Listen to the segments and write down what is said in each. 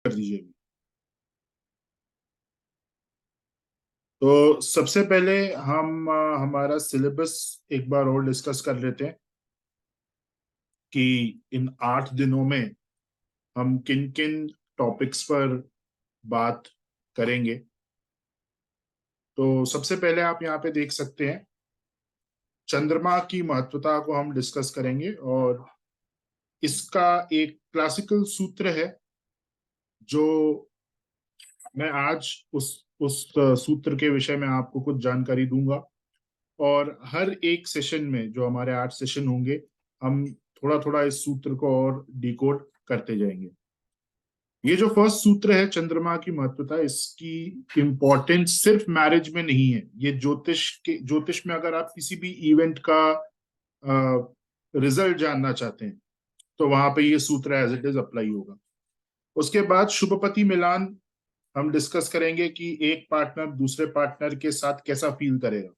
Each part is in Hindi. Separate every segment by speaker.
Speaker 1: कर दीजिए। तो सबसे पहले हम हमारा सिलेबस एक बार और डिस्कस कर लेते हैं कि इन 8 दिनों में हम किन किन टॉपिक्स पर बात करेंगे। तो सबसे पहले आप यहाँ पे देख सकते हैं, चंद्रमा की महत्वता को हम डिस्कस करेंगे और इसका एक क्लासिकल सूत्र है जो मैं आज उस सूत्र के विषय में आपको कुछ जानकारी दूंगा। और हर एक सेशन में, जो हमारे 8 सेशन होंगे, हम थोड़ा थोड़ा इस सूत्र को और डिकोड करते जाएंगे। ये जो फर्स्ट सूत्र है, चंद्रमा की महत्वता, इसकी इंपॉर्टेंस सिर्फ मैरिज में नहीं है। ये ज्योतिष में अगर आप किसी भी इवेंट का रिजल्ट जानना चाहते हैं तो वहां पे ये सूत्र एज इट इज अप्लाई होगा। उसके बाद शुभपति मिलान हम डिस्कस करेंगे कि एक पार्टनर दूसरे पार्टनर के साथ कैसा फील करेगा।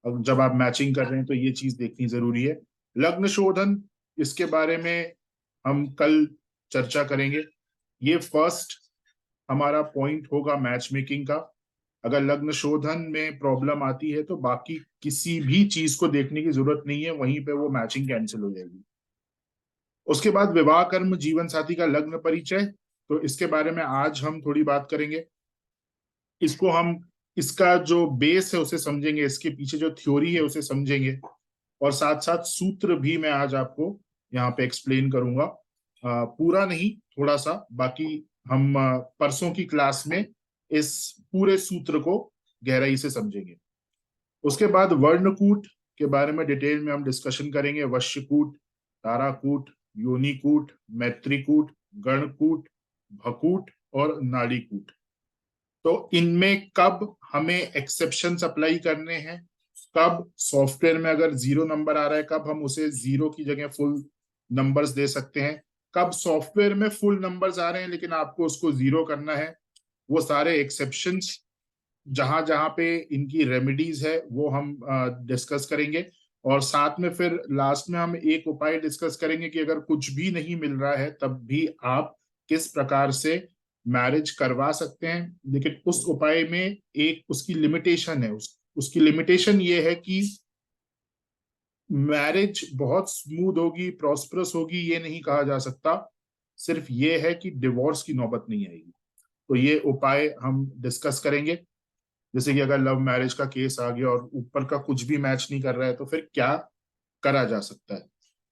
Speaker 1: अब जब आप मैचिंग कर रहे हैं तो ये चीज देखनी जरूरी है। लग्न शोधन, इसके बारे में हम कल चर्चा करेंगे। ये फर्स्ट हमारा पॉइंट होगा मैच मेकिंग का। अगर लग्न शोधन में प्रॉब्लम आती है तो बाकी किसी भी चीज को देखने की जरूरत नहीं है, वहीं पे वो मैचिंग कैंसिल हो जाएगी। उसके बाद विवाह कर्म जीवन साथी का लग्न परिचय, तो इसके बारे में आज हम थोड़ी बात करेंगे। इसको हम, इसका जो बेस है उसे समझेंगे, इसके पीछे जो थ्योरी है उसे समझेंगे, और साथ साथ सूत्र भी मैं आज आपको यहाँ पे एक्सप्लेन करूंगा। पूरा नहीं, थोड़ा सा, बाकी हम परसों की क्लास में इस पूरे सूत्र को गहराई से समझेंगे। उसके बाद वर्णकूट के बारे में डिटेल में हम डिस्कशन करेंगे। वश्यकूट, ताराकूट, योनिकूट, मैत्रीकूट, गणकूट, भकूट और नाड़ीकूट। तो इनमें कब हमें एक्सेप्शंस अप्लाई करने हैं, कब सॉफ्टवेयर में अगर 0 नंबर आ रहा है कब हम उसे 0 की जगह फुल नंबर्स दे सकते हैं, कब सॉफ्टवेयर में फुल नंबर्स आ रहे हैं लेकिन आपको उसको 0 करना है, वो सारे एक्सेप्शंस जहां जहां पे इनकी रेमेडीज है वो हम डिस्कस करेंगे। और साथ में फिर लास्ट में हम एक उपाय डिस्कस करेंगे कि अगर कुछ भी नहीं मिल रहा है तब भी आप किस प्रकार से मैरिज करवा सकते हैं। लेकिन उस उपाय में एक उसकी लिमिटेशन है। उसकी लिमिटेशन ये है कि मैरिज बहुत स्मूथ होगी, प्रॉस्परस होगी, ये नहीं कहा जा सकता। सिर्फ ये है कि डिवोर्स की नौबत नहीं आएगी। तो ये उपाय हम डिस्कस करेंगे। जैसे कि अगर लव मैरिज का केस आ गया और ऊपर का कुछ भी मैच नहीं कर रहा है तो फिर क्या करा जा सकता है,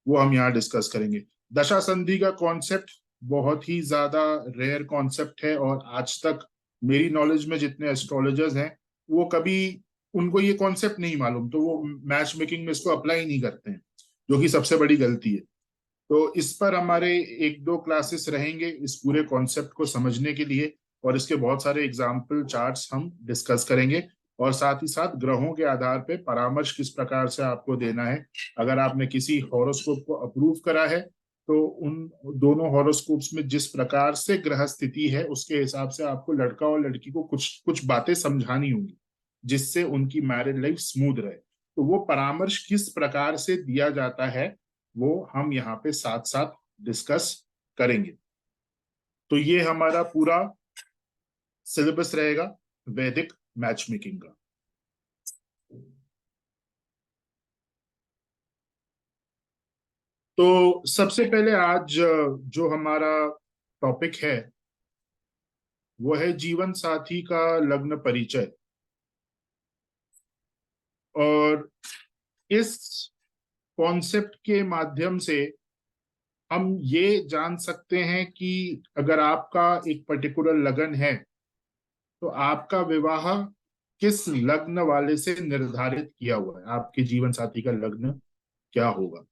Speaker 1: वो हम यहाँ डिस्कस करेंगे। दशा संधि का कॉन्सेप्ट बहुत ही ज्यादा रेयर कॉन्सेप्ट है और आज तक मेरी नॉलेज में जितने एस्ट्रोलॉजर्स हैं वो कभी, उनको ये कॉन्सेप्ट नहीं मालूम, तो वो मैच मेकिंग में इसको अप्लाई नहीं करते हैं, जो कि सबसे बड़ी गलती है। तो इस पर हमारे 1-2 क्लासेस रहेंगे इस पूरे कॉन्सेप्ट को समझने के लिए, और इसके बहुत सारे एग्जाम्पल चार्ट्स हम डिस्कस करेंगे। और साथ ही साथ ग्रहों के आधार पे परामर्श किस प्रकार से आपको देना है। अगर आपने किसी हॉरोस्कोप को अप्रूव करा है तो उन दोनों हॉरोस्कोप्स में जिस प्रकार से ग्रह स्थिति है उसके हिसाब से आपको लड़का और लड़की को कुछ कुछ बातें समझानी होंगी जिससे उनकी मैरिड लाइफ स्मूथ रहे। तो वो परामर्श किस प्रकार से दिया जाता है वो हम यहाँ पे साथ साथ डिस्कस करेंगे। तो ये हमारा पूरा सिलेबस रहेगा वैदिक मैच मेकिंग का। तो सबसे पहले आज जो हमारा टॉपिक है वो है जीवन साथी का लग्न परिचय। और इस कॉन्सेप्ट के माध्यम से हम ये जान सकते हैं कि अगर आपका एक पर्टिकुलर लगन है तो आपका विवाह किस लग्न वाले से निर्धारित किया हुआ है, आपके जीवन साथी का लग्न क्या होगा।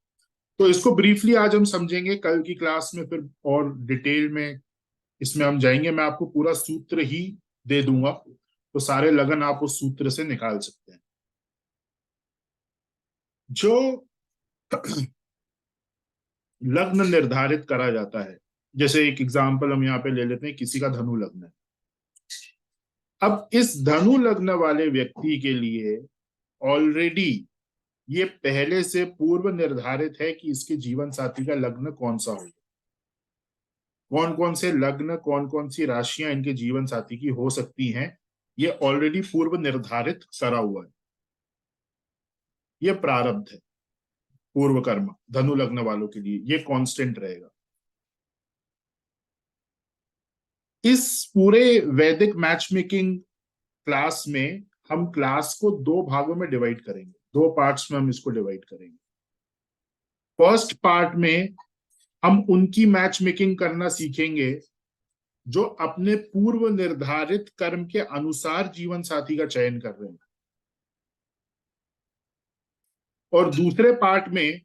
Speaker 1: तो इसको ब्रीफली आज हम समझेंगे, कल की क्लास में फिर और डिटेल में इसमें हम जाएंगे। मैं आपको पूरा सूत्र ही दे दूंगा तो सारे लगन आप उस सूत्र से निकाल सकते हैं। जो लग्न निर्धारित करा जाता है, जैसे एक एग्जांपल हम यहाँ पे ले लेते हैं, किसी का धनु लग्न है। अब इस धनु लग्न वाले व्यक्ति के लिए ऑलरेडी ये पहले से पूर्व निर्धारित है कि इसके जीवन साथी का लग्न कौन सा होगा। कौन कौन से लग्न, कौन कौन सी राशियां इनके जीवन साथी की हो सकती हैं, ये ऑलरेडी पूर्व निर्धारित करा हुआ है। ये प्रारब्ध है, पूर्व कर्म धनु लग्न वालों के लिए ये कांस्टेंट रहेगा। इस पूरे वैदिक मैच मेकिंग क्लास में हम क्लास को दो भागों में डिवाइड करेंगे, दो पार्ट्स में हम इसको डिवाइड करेंगे। फर्स्ट पार्ट में हम उनकी मैच मेकिंग करना सीखेंगे जो अपने पूर्व निर्धारित कर्म के अनुसार जीवन साथी का चयन कर रहे हैं, और दूसरे पार्ट में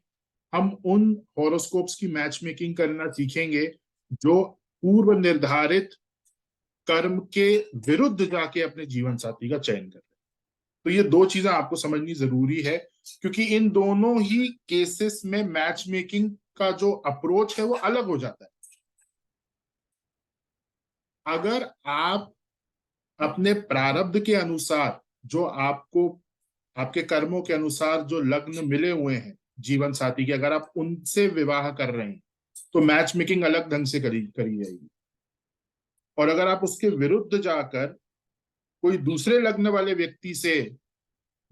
Speaker 1: हम उन हॉरोस्कोप्स की मैच मेकिंग करना सीखेंगे जो पूर्व निर्धारित कर्म के विरुद्ध जाके अपने जीवन साथी का चयन कर रहे हैं। तो ये दो चीजें आपको समझनी जरूरी है, क्योंकि इन दोनों ही केसेस में मैच मेकिंग का जो अप्रोच है वो अलग हो जाता है। अगर आप अपने प्रारब्ध के अनुसार, जो आपको आपके कर्मों के अनुसार जो लग्न मिले हुए हैं जीवन साथी के, अगर आप उनसे विवाह कर रहे हैं तो मैच मेकिंग अलग ढंग से करी जाएगी। और अगर आप उसके विरुद्ध जाकर कोई दूसरे लग्न वाले व्यक्ति से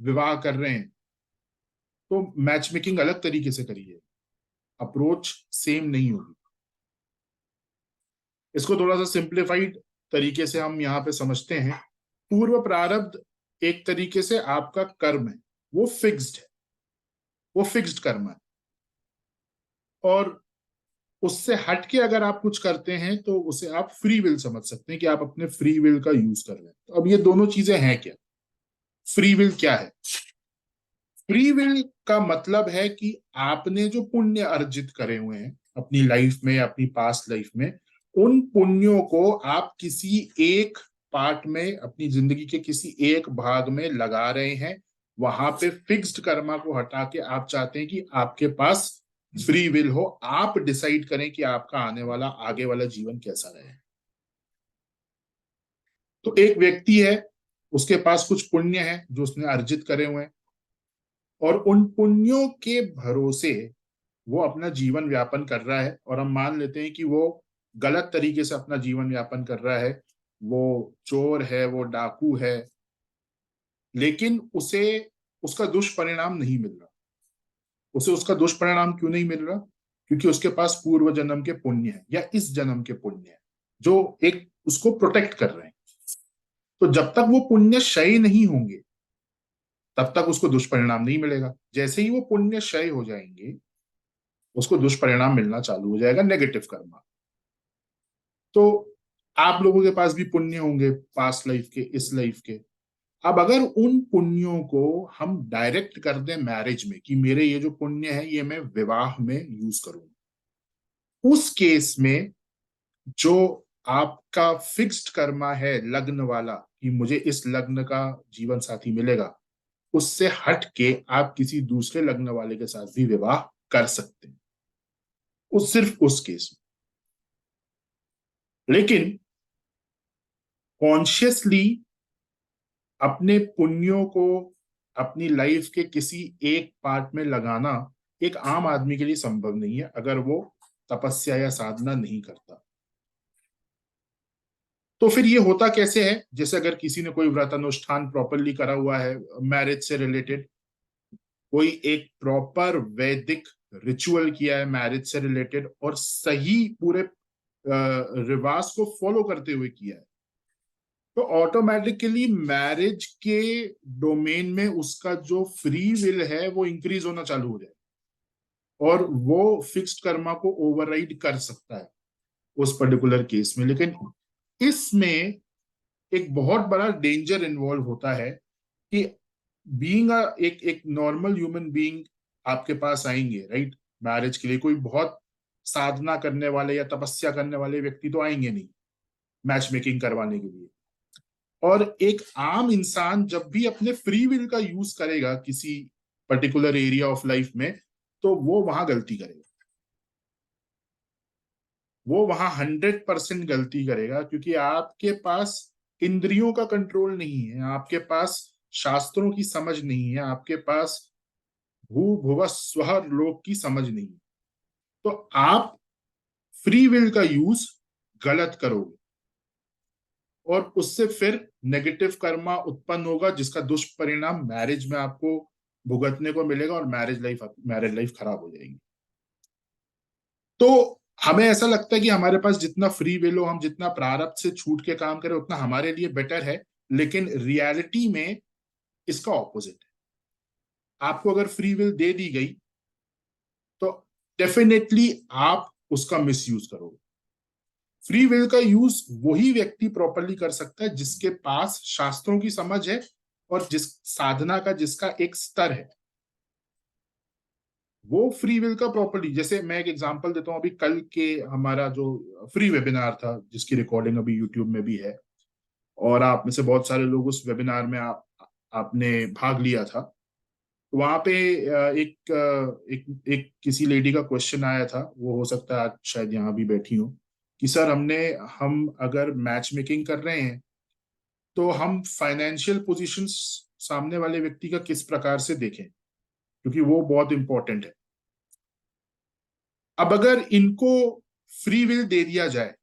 Speaker 1: विवाह कर रहे हैं तो मैच मेकिंग अलग तरीके से करी जाएगी, अप्रोच सेम नहीं होगी। इसको थोड़ा सा सिंप्लीफाइड तरीके से हम यहाँ पे समझते हैं। पूर्व प्रारब्ध एक तरीके से आपका कर्म है, वो फिक्स्ड है, वो फिक्स्ड कर्म है, और उससे हट के अगर आप कुछ करते हैं तो उसे आप फ्री विल समझ सकते हैं कि आप अपने फ्री विल का यूज कर रहे हैं। तो अब ये दोनों चीजें हैं क्या? फ्री विल क्या है? फ्री विल का मतलब है कि आपने जो पुण्य अर्जित करे हुए हैं अपनी लाइफ में, अपनी पास्ट लाइफ में, उन पुण्यों को आप किसी एक पार्ट में, अपनी जिंदगी के किसी एक भाग में लगा रहे हैं। वहां पे फिक्स्ड कर्मा को हटा के आप चाहते हैं कि आपके पास फ्री विल हो, आप डिसाइड करें कि आपका आने वाला, आगे वाला जीवन कैसा रहे। तो एक व्यक्ति है, उसके पास कुछ पुण्य है जो उसने अर्जित करे हुए हैं, और उन पुण्यों के भरोसे वो अपना जीवन व्यापन कर रहा है। और हम मान लेते हैं कि वो गलत तरीके से अपना जीवन व्यापन कर रहा है, वो चोर है, वो डाकू है, लेकिन उसे उसका दुष्परिणाम नहीं मिल रहा। उसे उसका दुष्परिणाम क्यों नहीं मिल रहा? क्योंकि उसके पास पूर्व जन्म के पुण्य है या इस जन्म के पुण्य है जो एक उसको प्रोटेक्ट कर रहे हैं। तो जब तक वो पुण्य क्षय नहीं होंगे तब तक उसको दुष्परिणाम नहीं मिलेगा। जैसे ही वो पुण्य क्षय हो जाएंगे उसको दुष्परिणाम मिलना चालू हो जाएगा, नेगेटिव कर्मा। तो आप लोगों के पास भी पुण्य होंगे पास्ट लाइफ के, इस लाइफ के। अब अगर उन पुण्यों को हम डायरेक्ट कर दें मैरिज में कि मेरे ये जो पुण्य है ये मैं विवाह में यूज करूं, उस केस में जो आपका फिक्स्ड कर्मा है लग्न वाला कि मुझे इस लग्न का जीवन साथी मिलेगा, उससे हट के आप किसी दूसरे लग्न वाले के साथ भी विवाह कर सकते हैं, उस सिर्फ उस केस में। लेकिन कॉन्शियसली अपने पुण्यों को अपनी लाइफ के किसी एक पार्ट में लगाना एक आम आदमी के लिए संभव नहीं है अगर वो तपस्या या साधना नहीं करता। तो फिर ये होता कैसे है? जैसे अगर किसी ने कोई व्रत अनुष्ठान प्रॉपरली करा हुआ है मैरिज से रिलेटेड, कोई एक प्रॉपर वैदिक रिचुअल किया है मैरिज से रिलेटेड और सही पूरे रिवाज को फॉलो करते हुए किया है, तो ऑटोमेटिकली मैरिज के डोमेन में उसका जो फ्री विल है वो इंक्रीज होना चालू हो जाए और वो फिक्स्ड कर्मा को ओवरराइड कर सकता है उस पर्टिकुलर केस में। लेकिन इसमें एक बहुत बड़ा डेंजर इन्वॉल्व होता है कि बीइंग एक एक नॉर्मल ह्यूमन बीइंग आपके पास आएंगे, राइट, मैरिज के लिए कोई बहुत साधना करने वाले या तपस्या करने वाले व्यक्ति तो आएंगे नहीं मैच मेकिंग करवाने के लिए। और एक आम इंसान जब भी अपने फ्री विल का यूज करेगा किसी पर्टिकुलर एरिया ऑफ लाइफ में, तो वो वहां गलती करेगा, वो वहां 100% गलती करेगा, क्योंकि आपके पास इंद्रियों का कंट्रोल नहीं है, आपके पास शास्त्रों की समझ नहीं है, आपके पास भू भुव स्व लोक की समझ नहीं है। तो आप फ्री विल का यूज गलत करोगे और उससे फिर नेगेटिव कर्मा उत्पन्न होगा, जिसका दुष्परिणाम मैरिज में आपको भुगतने को मिलेगा और मैरिज लाइफ खराब हो जाएगी। तो हमें ऐसा लगता है कि हमारे पास जितना फ्री विल हो, हम जितना प्रारब्ध से छूट के काम करें, उतना हमारे लिए बेटर है, लेकिन रियलिटी में इसका ऑपोजिट है। आपको अगर फ्री विल दे दी गई तो डेफिनेटली आप उसका मिसयूज करोगे। फ्री विल का यूज वही व्यक्ति प्रॉपरली कर सकता है जिसके पास शास्त्रों की समझ है और जिस साधना का जिसका एक स्तर है, वो फ्री विल का प्रॉपरली। जैसे मैं एक एग्जांपल देता हूं, अभी कल के हमारा जो फ्री वेबिनार था, जिसकी रिकॉर्डिंग अभी यूट्यूब में भी है, और आप में से बहुत सारे लोग उस वेबिनार में आपने भाग लिया था। वहां पे एक किसी लेडी का क्वेश्चन आया था, वो हो सकता है आज शायद यहाँ भी बैठी हो, कि सर हम अगर मैच मेकिंग कर रहे हैं तो हम फाइनेंशियल पोजीशंस सामने वाले व्यक्ति का किस प्रकार से देखें, क्योंकि वो बहुत इंपॉर्टेंट है। अब अगर इनको फ्री विल दे दिया जाए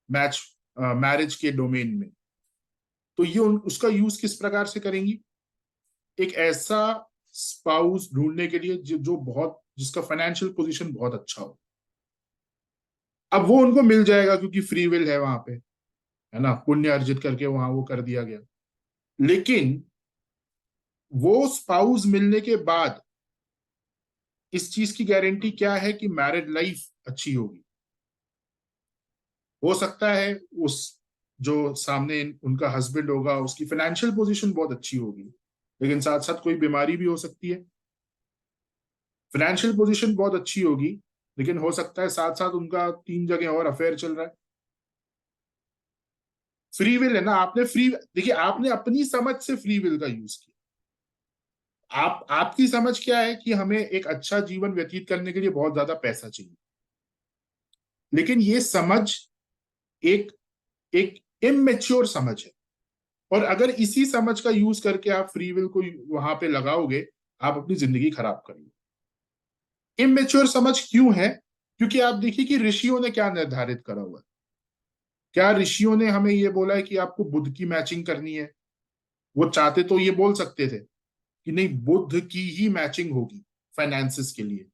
Speaker 1: मैरिज के डोमेन में, तो ये उसका यूज किस प्रकार से करेंगी? एक ऐसा स्पाउस ढूंढने के लिए जो बहुत जिसका फाइनेंशियल पोजीशन बहुत अच्छा हो। अब वो उनको मिल जाएगा क्योंकि फ्री विल है वहां पे, है ना, पुण्य अर्जित करके वहां वो कर दिया गया। लेकिन वो स्पाउस मिलने के बाद इस चीज की गारंटी क्या है कि मैरिड लाइफ अच्छी होगी? हो सकता है उस जो सामने उनका हस्बैंड होगा उसकी फाइनेंशियल पोजीशन बहुत अच्छी होगी, लेकिन साथ साथ कोई बीमारी भी हो सकती है। फाइनेंशियल पोजीशन बहुत अच्छी होगी, लेकिन हो सकता है साथ साथ उनका 3 जगह और अफेयर चल रहा है। फ्री विल है ना, देखिए आपने अपनी समझ से फ्री विल का यूज किया। आपकी समझ क्या है कि हमें एक अच्छा जीवन व्यतीत करने के लिए बहुत ज्यादा पैसा चाहिए, लेकिन ये समझ एक एक इमेच्योर समझ है। और अगर इसी समझ का यूज करके आप फ्री विल को वहां पे लगाओगे, आप अपनी जिंदगी खराब करोगे। इमेच्योर समझ क्यों है? क्योंकि आप देखिए कि ऋषियों ने क्या निर्धारित करा हुआ है। क्या ऋषियों ने हमें ये बोला है कि आपको बुध की मैचिंग करनी है? वो चाहते तो ये बोल सकते थे कि नहीं, बुध की ही मैचिंग होगी फाइनेंसिस के लिए।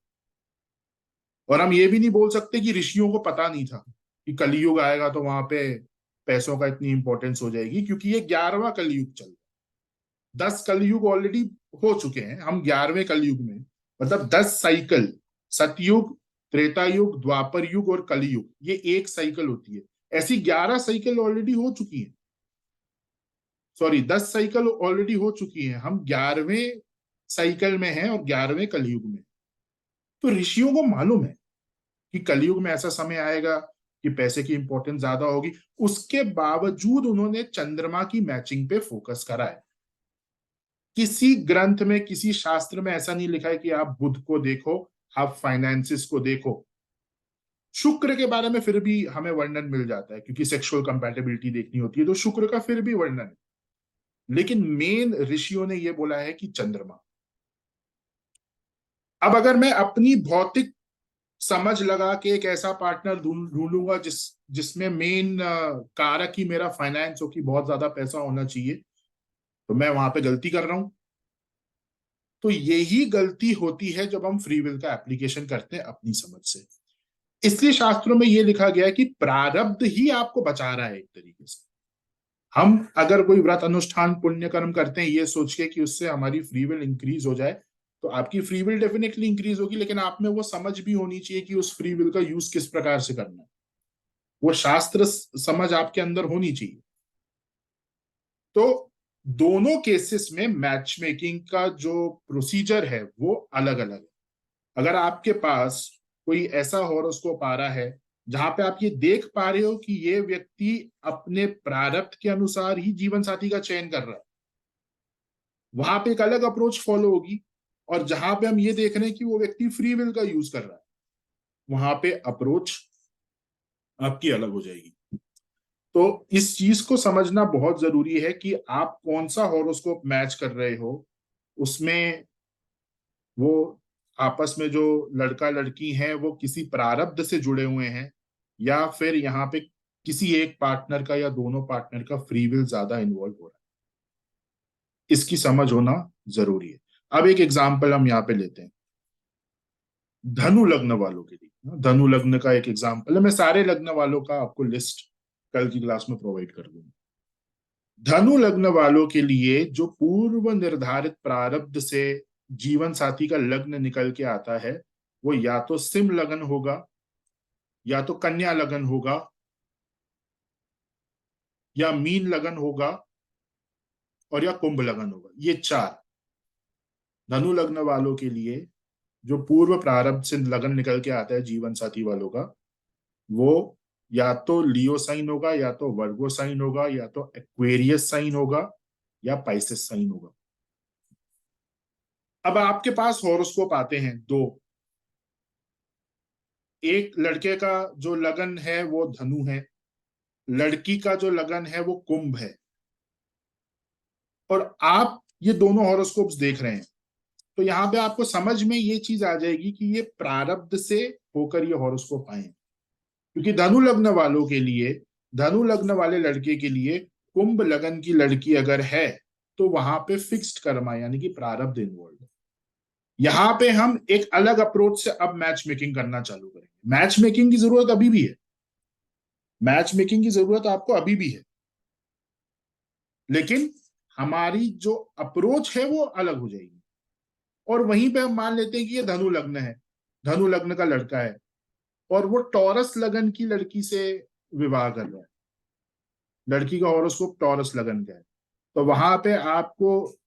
Speaker 1: और हम ये भी नहीं बोल सकते कि ऋषियों को पता नहीं था कि कलयुग आएगा तो वहां पे पैसों का इतनी इंपॉर्टेंस हो जाएगी, क्योंकि ये 11वां कलयुग चल रहा है। 10 कलयुग ऑलरेडी हो चुके हैं, हम 11वें कलयुग में, मतलब 10 साइकिल, सतयुग, त्रेता युग, द्वापर युग और कलयुग, ये एक साइकिल होती है। ऐसी 11 साइकिल ऑलरेडी हो चुकी है, सॉरी 10 साइकिल ऑलरेडी हो चुकी है। हम 11वें साइकिल में हैं और 11वें कलयुग में। तो ऋषियों को मालूम है कि कलयुग में ऐसा समय आएगा कि पैसे की इंपॉर्टेंस ज्यादा होगी। उसके बावजूद उन्होंने चंद्रमा की मैचिंग पे फोकस करा है। किसी ग्रंथ में, किसी शास्त्र में ऐसा नहीं लिखा है कि आप बुध को देखो, आप फाइनेंसिस को देखो। शुक्र के बारे में फिर भी हमें वर्णन मिल जाता है, क्योंकि सेक्सुअल कंपैटिबिलिटी देखनी होती है, तो शुक्र का फिर भी वर्णन है। लेकिन मेन ऋषियों ने यह बोला है कि चंद्रमा। अब अगर मैं अपनी भौतिक समझ लगा के एक ऐसा पार्टनर ढूंढूंगा जिसमें मेन कारक ही मेरा फाइनेंस हो, कि बहुत ज्यादा पैसा होना चाहिए, तो मैं वहां पे गलती कर रहा हूं। तो यही गलती होती है जब हम फ्री विल का एप्लीकेशन करते हैं अपनी समझ से। इसलिए शास्त्रों में यह लिखा गया है कि प्रारब्ध ही आपको बचा रहा है एक तरीके से। हम अगर कोई व्रत अनुष्ठान पुण्य कर्म करते हैं ये सोच के कि उससे हमारी फ्री विल इंक्रीज हो जाए, तो आपकी फ्री विल डेफिनेटली इंक्रीज होगी, लेकिन आप में वो समझ भी होनी चाहिए कि उस फ्री विल का यूज किस प्रकार से करना है। वो शास्त्र समझ आपके अंदर होनी चाहिए। तो दोनों केसेस में मैच मेकिंग का जो प्रोसीजर है वो अलग अलग है। अगर आपके पास कोई ऐसा हॉरोस्कोप आ रहा है जहां पे आप ये देख पा रहे हो कि ये व्यक्ति अपने प्रारब्ध के अनुसार ही जीवन साथी का चयन कर रहा है, वहां पे एक अलग अप्रोच फॉलो होगी। और जहां पे हम ये देख रहे हैं कि वो व्यक्ति फ्री विल का यूज कर रहा है, वहां पे अप्रोच आपकी अलग हो जाएगी। तो इस चीज को समझना बहुत जरूरी है कि आप कौन सा हॉरोस्कोप मैच कर रहे हो। उसमें वो आपस में जो लड़का लड़की हैं वो किसी प्रारब्ध से जुड़े हुए हैं, या फिर यहाँ पे किसी एक पार्टनर का या दोनों पार्टनर का फ्री विल ज्यादा इन्वॉल्व हो रहा है, इसकी समझ होना जरूरी है। अब एक एग्जाम्पल हम यहाँ पे लेते हैं धनु लग्न वालों के लिए। धनु लग्न का एक एग्जाम्पल है, मैं सारे लग्न वालों का आपको लिस्ट कल की क्लास में प्रोवाइड कर दूंगा। धनु लग्न वालों के लिए जो पूर्व निर्धारित प्रारब्ध से जीवन साथी का लग्न निकल के आता है, वो या तो सिंह लग्न होगा, या तो कन्या लग्न होगा, या मीन लग्न होगा, और या कुंभ लग्न होगा। ये चार धनु लग्न वालों के लिए जो पूर्व प्रारब्ध से लगन निकल के आता है जीवन साथी वालों का, वो या तो लियो साइन होगा, या तो वर्गो साइन होगा, या तो एक्वेरियस साइन होगा, या पाइसेस साइन होगा। अब आपके पास हॉरोस्कोप आते हैं दो। एक लड़के का जो लगन है वो धनु है, लड़की का जो लगन है वो कुंभ है, और आप ये दोनों हॉरोस्कोप्स देख रहे हैं। तो यहाँ पे आपको समझ में ये चीज आ जाएगी कि ये प्रारब्ध से होकर ये हॉरोस्कोप आए हैं। क्योंकि धनु लग्न वालों के लिए, धनु लग्न वाले लड़के के लिए कुंभ लगन की लड़की अगर है तो वहां पे फिक्स्ड कर्मा यानी कि प्रारब्ध इन्वॉल्व है। यहां पे हम एक अलग अप्रोच से अब मैच मेकिंग करना चालू करेंगे। मैच मेकिंग की जरूरत अभी भी है, मैच मेकिंग की जरूरत आपको अभी भी है, लेकिन हमारी जो अप्रोच है वो अलग हो जाएगी। और वहीं पे हम मान लेते हैं कि ये धनु लग्न है, धनु लग्न का लड़का है, और वो टॉरस लगन की लड़की से विवाह कर रहा है, लड़की का हॉरोस्कोप टॉरस लगन का है। तो वहां पे आपको,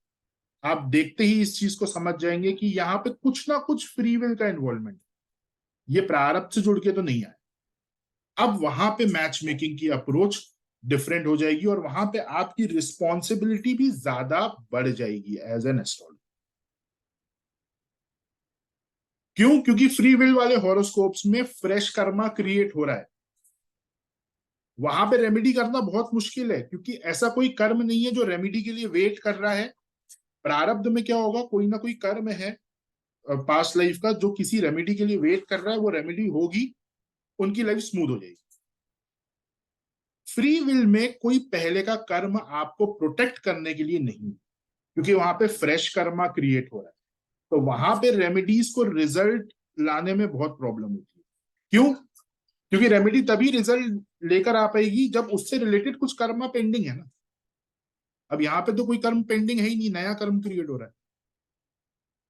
Speaker 1: आप देखते ही इस चीज को समझ जाएंगे कि यहाँ पे कुछ ना कुछ फ्री विल का इन्वॉल्वमेंट, ये प्रारब्ध से जुड़ के तो नहीं आया। अब वहां पे मैच मेकिंग की अप्रोच डिफरेंट हो जाएगी, और वहां पे आपकी रिस्पॉन्सिबिलिटी भी ज्यादा बढ़ जाएगी एज एन एस्ट्रोलॉजर। क्यों? क्योंकि फ्री विल वाले हॉरोस्कोप्स में फ्रेश कर्मा क्रिएट हो रहा है, वहां पे रेमेडी करना बहुत मुश्किल है, क्योंकि ऐसा कोई कर्म नहीं है जो रेमेडी के लिए वेट कर रहा है। प्रारब्ध में क्या होगा, कोई ना कोई कर्म है पास्ट लाइफ का जो किसी रेमेडी के लिए वेट कर रहा है, वो रेमेडी होगी, उनकी लाइफ स्मूथ हो जाएगी। फ्री विल में कोई पहले का कर्म आपको प्रोटेक्ट करने के लिए नहीं, क्योंकि वहां पे फ्रेश कर्मा क्रिएट हो रहा है। तो वहां पे रेमेडीज को रिजल्ट लाने में बहुत प्रॉब्लम होती है। क्यों? क्योंकि रेमेडी तभी रिजल्ट लेकर आ पाएगी जब उससे रिलेटेड कुछ कर्म पेंडिंग है ना। अब यहाँ पे तो कोई कर्म पेंडिंग है ही नहीं, नया कर्म क्रिएट हो रहा है,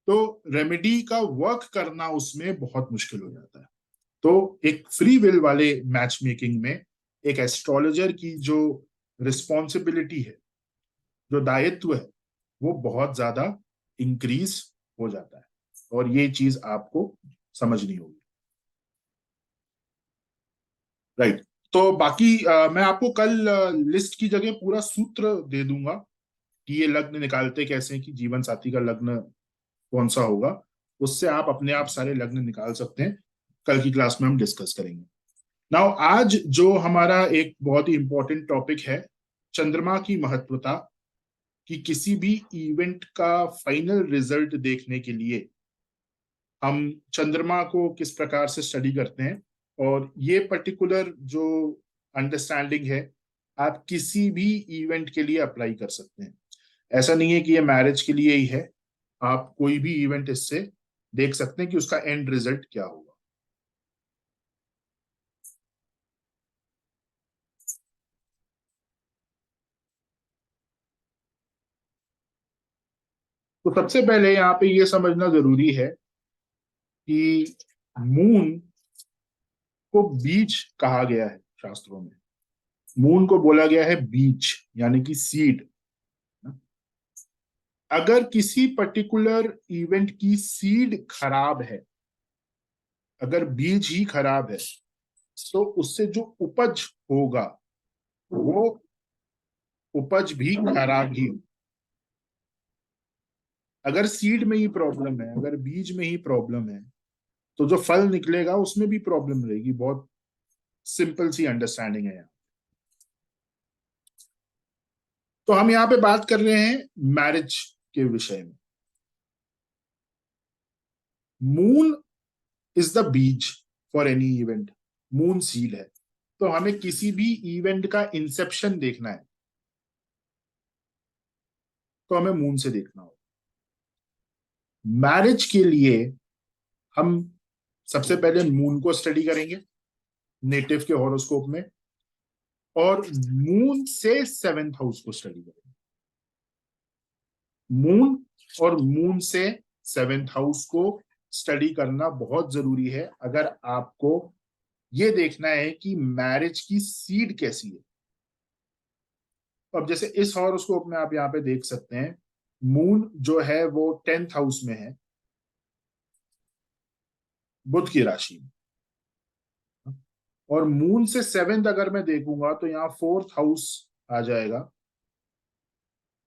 Speaker 1: तो रेमेडी का वर्क करना उसमें बहुत मुश्किल हो जाता है। तो एक फ्री विल वाले मैच मेकिंग में एक एस्ट्रोलॉजर की जो रिस्पॉन्सिबिलिटी है, जो दायित्व है, वो बहुत ज्यादा इंक्रीज हो जाता है, और ये चीज आपको समझनी होगी। राइट। तो बाकी मैं आपको कल लिस्ट की जगह पूरा सूत्र दे दूंगा कि ये लग्न निकालते कैसे हैं, कि जीवन साथी का लग्न कौन सा होगा, उससे आप अपने आप सारे लग्न निकाल सकते हैं। कल की क्लास में हम डिस्कस करेंगे। नाउ आज जो हमारा एक बहुत ही इंपॉर्टेंट टॉपिक है, चंद्रमा की महत्वता, कि किसी भी इवेंट का फाइनल रिजल्ट देखने के लिए हम चंद्रमा को किस प्रकार से स्टडी करते हैं, और ये पर्टिकुलर जो अंडरस्टैंडिंग है आप किसी भी इवेंट के लिए अप्लाई कर सकते हैं। ऐसा नहीं है कि ये मैरिज के लिए ही है, आप कोई भी इवेंट इससे देख सकते हैं कि उसका एंड रिजल्ट क्या होगा। तो सबसे पहले यहाँ पे ये समझना जरूरी है कि मून को बीज कहा गया है शास्त्रों में। मून को बोला गया है बीज, यानी कि सीड। अगर किसी पर्टिकुलर इवेंट की सीड खराब है, अगर बीज ही खराब है, तो उससे जो उपज होगा वो उपज भी खराब ही होगा। अगर सीड में ही प्रॉब्लम है, अगर बीज में ही प्रॉब्लम है, तो जो फल निकलेगा उसमें भी प्रॉब्लम रहेगी। बहुत सिंपल सी अंडरस्टैंडिंग है यहाँ। तो हम यहाँ पे बात कर रहे हैं मैरिज के विषय में। Moon is the bees for any event, moon seed है। तो हमें किसी भी इवेंट का इंसेप्शन देखना है तो हमें मून से देखना होगा। मैरिज के लिए हम सबसे पहले मून को स्टडी करेंगे नेटिव के हॉरोस्कोप में, और मून से 7th हाउस को स्टडी करेंगे। मून और मून से 7th हाउस को स्टडी करना बहुत जरूरी है अगर आपको ये देखना है कि मैरिज की सीड कैसी है। अब जैसे इस हॉरोस्कोप में आप यहाँ पे देख सकते हैं, मून जो है वो 10th हाउस में है, बुध की राशि में, और मून से 7th अगर मैं देखूंगा तो यहाँ 4th हाउस आ जाएगा,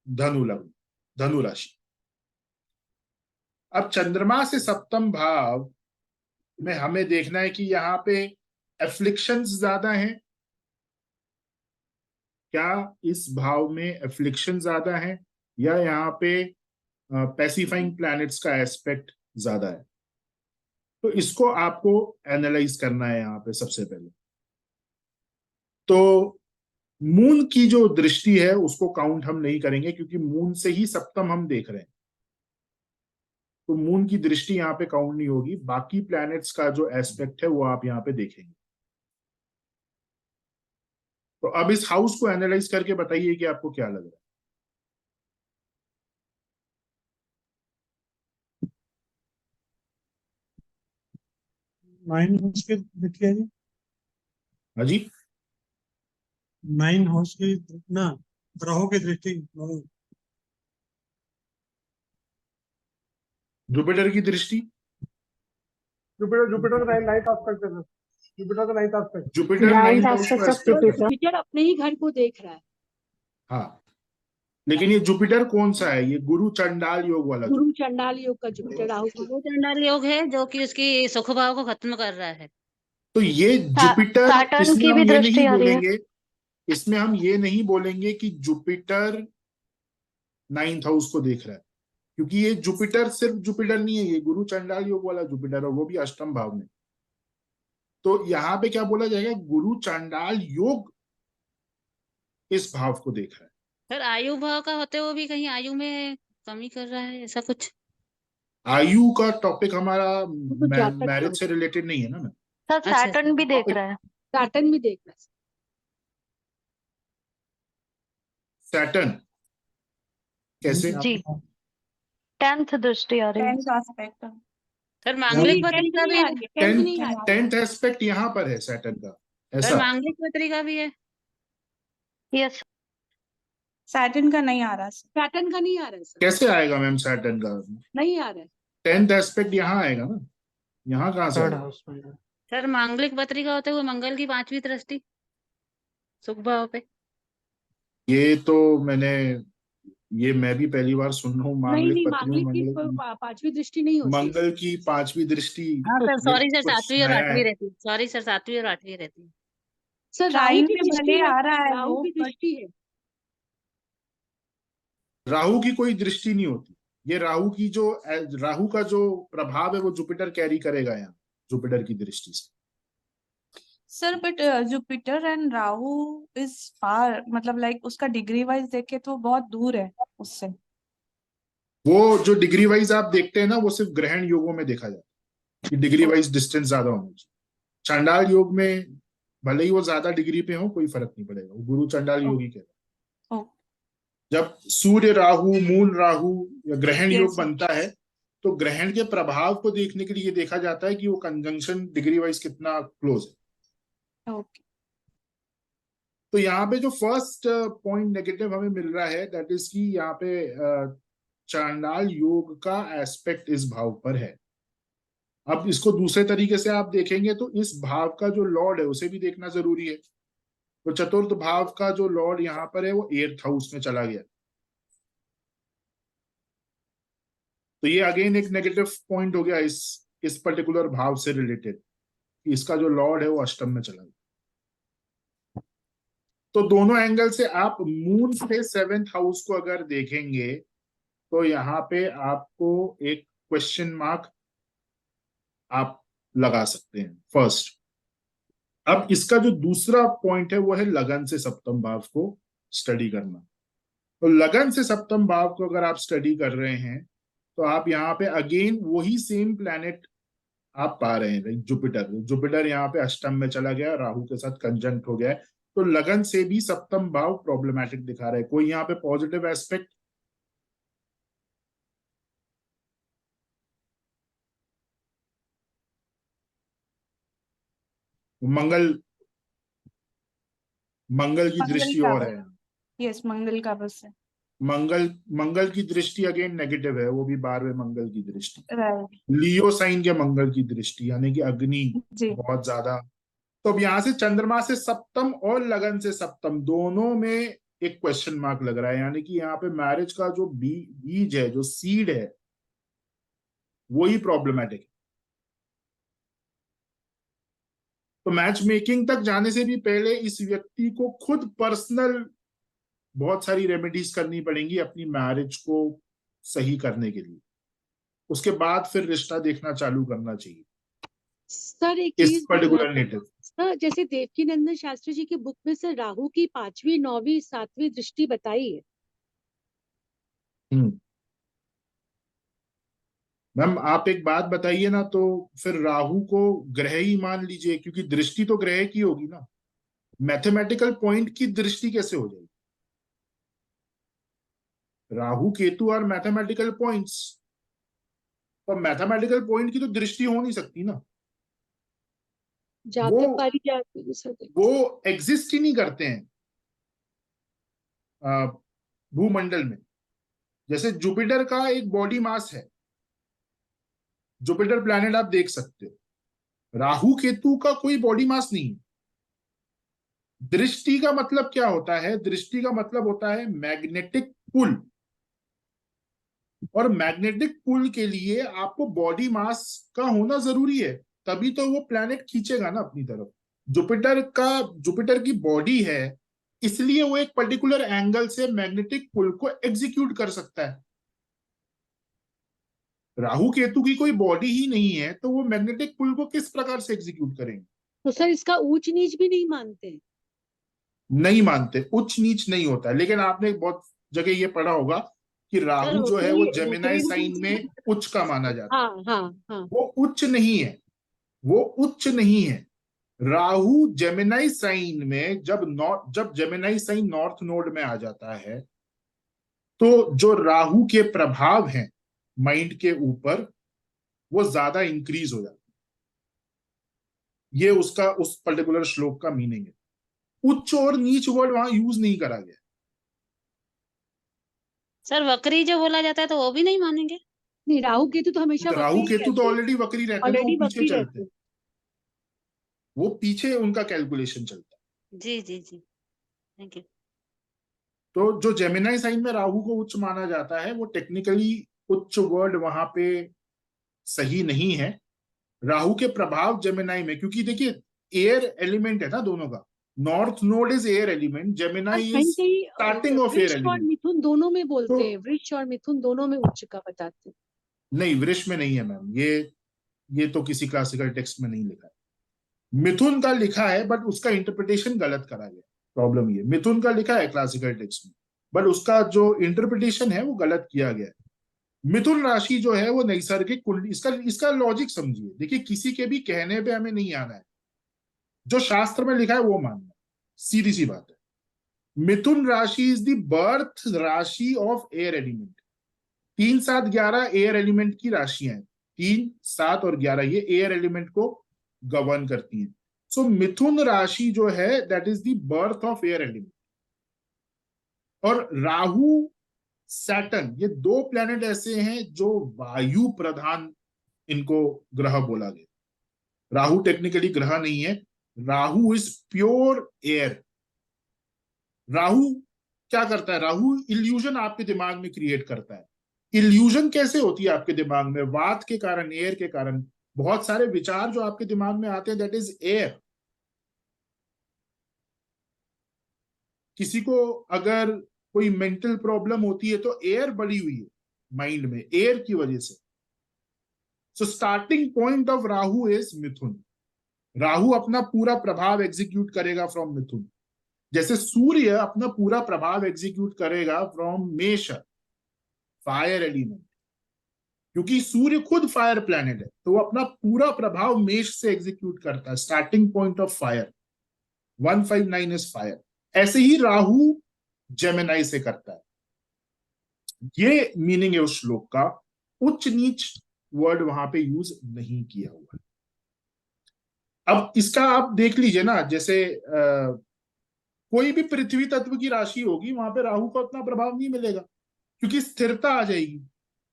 Speaker 1: धनु लग्न, धनु राशि। अब चंद्रमा से सप्तम भाव में हमें देखना है कि यहाँ पे एफ्लिक्शंस ज्यादा हैं, क्या इस भाव में एफ्लिक्शन ज्यादा है या यहाँ पे पैसिफाइंग प्लैनेट्स का एस्पेक्ट ज्यादा है। तो इसको आपको एनालाइज करना है यहाँ पे सबसे पहले। तो मून की जो दृष्टि है उसको काउंट हम नहीं करेंगे क्योंकि मून से ही सप्तम हम देख रहे हैं, तो मून की दृष्टि यहाँ पे काउंट नहीं होगी। बाकी प्लैनेट्स का जो एस्पेक्ट है वो आप यहाँ पे देखेंगे। तो अब इस हाउस को एनालाइज करके बताइए कि आपको क्या लग रहा है।
Speaker 2: 9 हाउस की दृष्टि है जी।
Speaker 1: हाँ जी,
Speaker 2: 9 हाउस की ना, ग्रहों की दृष्टि।
Speaker 1: जुपिटर की दृष्टि,
Speaker 2: जुपिटर जुपिटर का नाइट आस्पेक्ट है सर। जुपिटर का night aspect.
Speaker 1: Jupiter
Speaker 3: Ninth
Speaker 1: 9th house को
Speaker 3: aspect of
Speaker 1: एस्पेक्ट कर,
Speaker 3: Jupiter.
Speaker 4: जुपिटर अपने ही घर को देख रहा है।
Speaker 1: हाँ, लेकिन ये जुपिटर कौन सा है? ये गुरु चंडाल योग वाला
Speaker 4: गुरु चंडाल योग का जुपिटर राहु को।
Speaker 5: गुरु चंडाल योग है जो कि उसकी सुख भाव को खत्म कर रहा है।
Speaker 1: तो ये जुपिटर,
Speaker 3: Saturn
Speaker 1: इसमें
Speaker 3: की
Speaker 1: हम
Speaker 3: भी
Speaker 1: ये
Speaker 3: दृष्टि
Speaker 1: नहीं
Speaker 3: आ रही है।
Speaker 1: बोलेंगे, इसमें हम ये नहीं बोलेंगे कि जुपिटर 9th हाउस को देख रहा है, क्योंकि ये जुपिटर सिर्फ जुपिटर नहीं है, ये गुरु चंडाल योग वाला जुपिटर है, वो भी अष्टम भाव में। तो यहाँ पे क्या बोला जाएगा? गुरु चंडाल योग इस भाव को देख रहा है।
Speaker 5: फिर आयु भाव का होते हुए भी कहीं आयु में कमी कर रहा है, ऐसा कुछ।
Speaker 1: आयु का टॉपिक हमारा
Speaker 4: जातक
Speaker 1: मैरिज से रिलेटेड नहीं है ना मैम।
Speaker 3: सर
Speaker 5: अच्छा,
Speaker 3: सैटर्न भी देख रहा है।
Speaker 4: सैटर्न भी देख रहा है।
Speaker 1: सैटर्न कैसे?
Speaker 3: जी 10th दृष्टि आ रही है।
Speaker 6: 10th aspect of
Speaker 5: फिर मांगलिक पत्रिका भी है।
Speaker 1: 10th एस्पेक्ट यहाँ पर है सैटर्न का,
Speaker 5: फिर
Speaker 1: ऐसा।
Speaker 5: मांगलिक पत्रिका भी है।
Speaker 3: यस
Speaker 6: Saturn का नहीं आ रहा सर।
Speaker 4: सैटर्न का नहीं आ रहा है सर,
Speaker 1: कैसे आएगा मैम सैटर्न का?
Speaker 4: नहीं आ रहा है।
Speaker 1: 10th एस्पेक्ट यहाँ आएगा ना, यहाँ कहाँ से
Speaker 2: थर्ड
Speaker 1: आएगा?
Speaker 2: हाउस में।
Speaker 5: फिर मांगलिक पत्रिका होते हुए मंगल की 5वीं दृष्टि सुख भाव पे।
Speaker 1: ये तो मैं भी पहली बार सुन रहा हूँ।
Speaker 4: नहीं
Speaker 1: मांगलिक
Speaker 4: नहीं,
Speaker 1: पत्र में
Speaker 4: मांगलिक की पांचवी दृष्टि नहीं होती है।
Speaker 1: मंगल की 5वीं दृष्टि।
Speaker 5: हाँ सर, सॉरी सर,
Speaker 1: कुछ
Speaker 5: 7वीं और
Speaker 1: नया
Speaker 5: 8वीं
Speaker 1: है।
Speaker 5: रहती है। सॉरी सर, 7वीं और 8वीं रहती है।
Speaker 4: सर राहु
Speaker 6: टाइम
Speaker 4: की
Speaker 6: पे
Speaker 4: दृष्टि
Speaker 6: भले
Speaker 4: है,
Speaker 6: आ रहा है
Speaker 4: राहु
Speaker 6: वो,
Speaker 4: की दृष्टि है।
Speaker 1: राहु की कोई दृष्टि नहीं होती। ये राहु का जो प्रभाव है वो जुपिटर कैरी करेगा यहाँ, जुपिटर की दृष्टि से।
Speaker 6: Sir but Jupiter and Rahu is far, मतलब लाइक उसका डिग्री वाइज देखे तो बहुत दूर है उससे।
Speaker 1: वो जो डिग्री वाइज आप देखते हैं ना, वो सिर्फ ग्रहण योगों में देखा जाता है कि डिग्री वाइज डिस्टेंस ज्यादा होना चाहिए। चंडाल योग में भले ही वो ज्यादा डिग्री पे हो, कोई फर्क नहीं पड़ेगा, वो गुरु चंडाल योग ही कहता है। जब सूर्य राहु, मून राहु या ग्रहण योग बनता है तो ग्रहण के प्रभाव को देखने के लिए ये देखा जाता है कि वो कंजंक्शन डिग्री वाइज कितना क्लोज है।
Speaker 6: ओके।
Speaker 1: तो यहाँ पे जो फर्स्ट पॉइंट नेगेटिव हमें मिल रहा है, दैट इज कि यहाँ पे चांडाल योग का एस्पेक्ट इस भाव पर है। अब इसको दूसरे तरीके से आप देखेंगे तो इस भाव का जो लॉर्ड है उसे भी देखना जरूरी है। तो चतुर्थ भाव का जो लॉर्ड यहाँ पर है वो 8th हाउस में चला गया, तो ये अगेन एक नेगेटिव पॉइंट हो गया इस पर्टिकुलर भाव से रिलेटेड, इसका जो लॉर्ड है वो अष्टम में चला गया। तो दोनों एंगल से आप मून से 7th हाउस को अगर देखेंगे तो यहाँ पे आपको एक क्वेश्चन मार्क आप लगा सकते हैं। फर्स्ट, अब इसका जो दूसरा पॉइंट है वो है लगन से सप्तम भाव को स्टडी करना। तो लगन से सप्तम भाव को अगर आप स्टडी कर रहे हैं तो आप यहाँ पे अगेन वही सेम प्लैनेट आप पा रहे हैं, जुपिटर। जुपिटर यहाँ पे अष्टम में चला गया, राहु के साथ कंजंक्ट हो गया है, तो लगन से भी सप्तम भाव प्रॉब्लमैटिक दिखा रहा है। कोई यहाँ पे पॉजिटिव एस्पेक्ट? मंगल, मंगल की
Speaker 6: मंगल
Speaker 1: दृष्टि
Speaker 6: का
Speaker 1: और है।
Speaker 6: यस, मंगल का बस है।
Speaker 1: मंगल की दृष्टि अगेन नेगेटिव है, वो भी 12वें मंगल की दृष्टि।
Speaker 6: राइट
Speaker 1: लियो साइन के मंगल की दृष्टि, यानी कि अग्नि
Speaker 6: जी।
Speaker 1: बहुत ज्यादा। तो अब यहां से चंद्रमा से सप्तम और लगन से सप्तम दोनों में एक क्वेश्चन मार्क लग रहा है, यानी कि यहाँ पे मैरिज का जो बीज है, जो सीड है, वही प्रॉब्लमैटिक है। तो मैच मेकिंग तक जाने से भी पहले इस व्यक्ति को खुद पर्सनल बहुत सारी रेमेडीज करनी पड़ेंगी अपनी मैरिज को सही करने के लिए। उसके बाद फिर रिश्ता देखना चालू करना चाहिए
Speaker 4: सर एक
Speaker 1: इस
Speaker 4: चीज
Speaker 1: पर्टिकुलर नेटिव।
Speaker 4: सर, जैसे देवकीनंदन शास्त्री जी की बुक में सर राहु की 5वीं 9वीं 7वीं दृष्टि बताई है।
Speaker 1: मैम आप एक बात बताइए ना, तो फिर राहु को ग्रह ही मान लीजिए, क्योंकि दृष्टि तो ग्रह की होगी ना, मैथमेटिकल पॉइंट की दृष्टि कैसे हो जाएगी? राहु केतु और मैथमेटिकल पॉइंट्स, तो मैथमेटिकल पॉइंट की तो दृष्टि हो नहीं सकती ना,
Speaker 4: जातक पारी जाती है सर।
Speaker 1: वो एग्जिस्ट ही नहीं करते हैं भूमंडल में। जैसे जुपिटर का एक बॉडी मास है, जुपिटर प्लैनेट आप देख सकते हो, राहु केतु का कोई बॉडी मास नहीं है। दृष्टि का मतलब क्या होता है? दृष्टि का मतलब होता है मैग्नेटिक पुल, और मैग्नेटिक पुल के लिए आपको बॉडी मास का होना जरूरी है, तभी तो वो प्लैनेट खींचेगा ना अपनी तरफ। जुपिटर की बॉडी है, इसलिए वो एक पर्टिकुलर एंगल से मैग्नेटिक पुल को एग्जीक्यूट कर सकता है। राहु केतु की कोई बॉडी ही नहीं है, तो वो मैग्नेटिक पुल को किस प्रकार से एग्जीक्यूट करेंगे?
Speaker 4: तो सर इसका ऊंच नीच भी नहीं मानते?
Speaker 1: नहीं मानते, उच्च नीच नहीं होता है। लेकिन आपने बहुत जगह ये पढ़ा होगा कि राहु जो है वो जेमिनाई साइन में उच्च का माना जाता है।
Speaker 4: हाँ हाँ हाँ।
Speaker 1: वो उच्च नहीं है, वो उच्च नहीं है। राहु जेमिनाई साइन में जब जेमिनाई साइन नॉर्थ नोड में आ जाता है, तो जो राहु के प्रभाव हैं माइंड के ऊपर, वो ज्यादा इंक्रीज हो जाता है। ये उसका उस पर्टिकुलर श्लोक का मीनिंग है। उच्च और नीच वर्ड वहां यूज नहीं करा गया।
Speaker 5: सर वक्री जो बोला जाता है तो वो भी नहीं मानेंगे?
Speaker 4: नहीं, राहु केतु तो हमेशा
Speaker 1: राहु
Speaker 4: वक्री ही
Speaker 1: केतु तो
Speaker 4: रहते हैं।
Speaker 1: ऑलरेडी वक्री रहते हैं, तो वो
Speaker 4: ऑलरेडी
Speaker 1: पीछे
Speaker 4: वक्री
Speaker 1: चलते
Speaker 4: रहते
Speaker 1: हैं,
Speaker 4: हैं।
Speaker 1: वो पीछे उनका कैलकुलेशन चलता है।
Speaker 5: जी जी जी, थैंक यू।
Speaker 1: तो जो जेमिनाई साइन में राहु को उच्च माना जाता है, वो टेक्निकली उच्च वर्ड वहां पे सही नहीं है। राहु के प्रभाव जेमिनाई में, क्योंकि देखिए एयर एलिमेंट है ना दोनों का, north node is air element, Gemini is starting of air
Speaker 4: वृष और
Speaker 1: एलिमेंट।
Speaker 4: मिथुन दोनों में बोलते
Speaker 1: तो
Speaker 4: हैं, वृष और मिथुन दोनों में उच्च का बताते हैं।
Speaker 1: नहीं, वृष में नहीं है मैम, ये तो किसी क्लासिकल टेक्स्ट में नहीं लिखा है। मिथुन का लिखा है, बट उसका इंटरप्रिटेशन गलत करा गया। प्रॉब्लम ये, मिथुन का लिखा है क्लासिकल टेक्स्ट में, बट उसका जो इंटरप्रिटेशन है वो गलत किया गया है। मिथुन राशि जो है वो नैसर्गिक कुंडली, इसका लॉजिक समझिए। देखिए किसी के भी कहने पे हमें नहीं आना है, जो शास्त्र में लिखा है वो मानना है, सीधी सी बात है। मिथुन राशि इज द बर्थ राशि of air element. 3, 7, 11 air element की राशियां हैं। 3, 7 और 11 ये एयर एलिमेंट को गवर्न करती हैं। सो मिथुन राशि जो है that is the birth of air element. और राहु सैटर्न, ये 2 प्लैनेट ऐसे हैं जो वायु प्रधान इनको ग्रह बोला गया। राहु टेक्निकली ग्रह नहीं है, Rahu is pure air. Rahu क्या करता है? राहु इल्यूजन आपके दिमाग में क्रिएट करता है। इल्यूजन कैसे होती है आपके दिमाग में? वात के कारण, एयर के कारण बहुत सारे विचार जो आपके दिमाग में आते हैं, दैट इज एयर। किसी को अगर कोई मेंटल प्रॉब्लम होती है तो एयर बढ़ी हुई है माइंड में, एयर की वजह से। So starting point of Rahu is Mithun. Rahu अपना पूरा प्रभाव एग्जीक्यूट करेगा फ्रॉम मिथुन, जैसे सूर्य अपना पूरा प्रभाव एग्जीक्यूट करेगा फ्रॉम मेष, फायर एलिमेंट, क्योंकि सूर्य खुद फायर प्लैनेट है, तो वो अपना पूरा प्रभाव मेष से एग्जीक्यूट करता है। Starting point of fire 159 is fire. ऐसे ही राहु जेमिनाई से करता है। ये मीनिंग है उस श्लोक का, उच्च नीच वर्ड वहां पे यूज नहीं किया हुआ है। अब इसका आप देख लीजिए ना, जैसे कोई भी पृथ्वी तत्व की राशि होगी वहां पे राहु का उतना प्रभाव नहीं मिलेगा, क्योंकि स्थिरता आ जाएगी।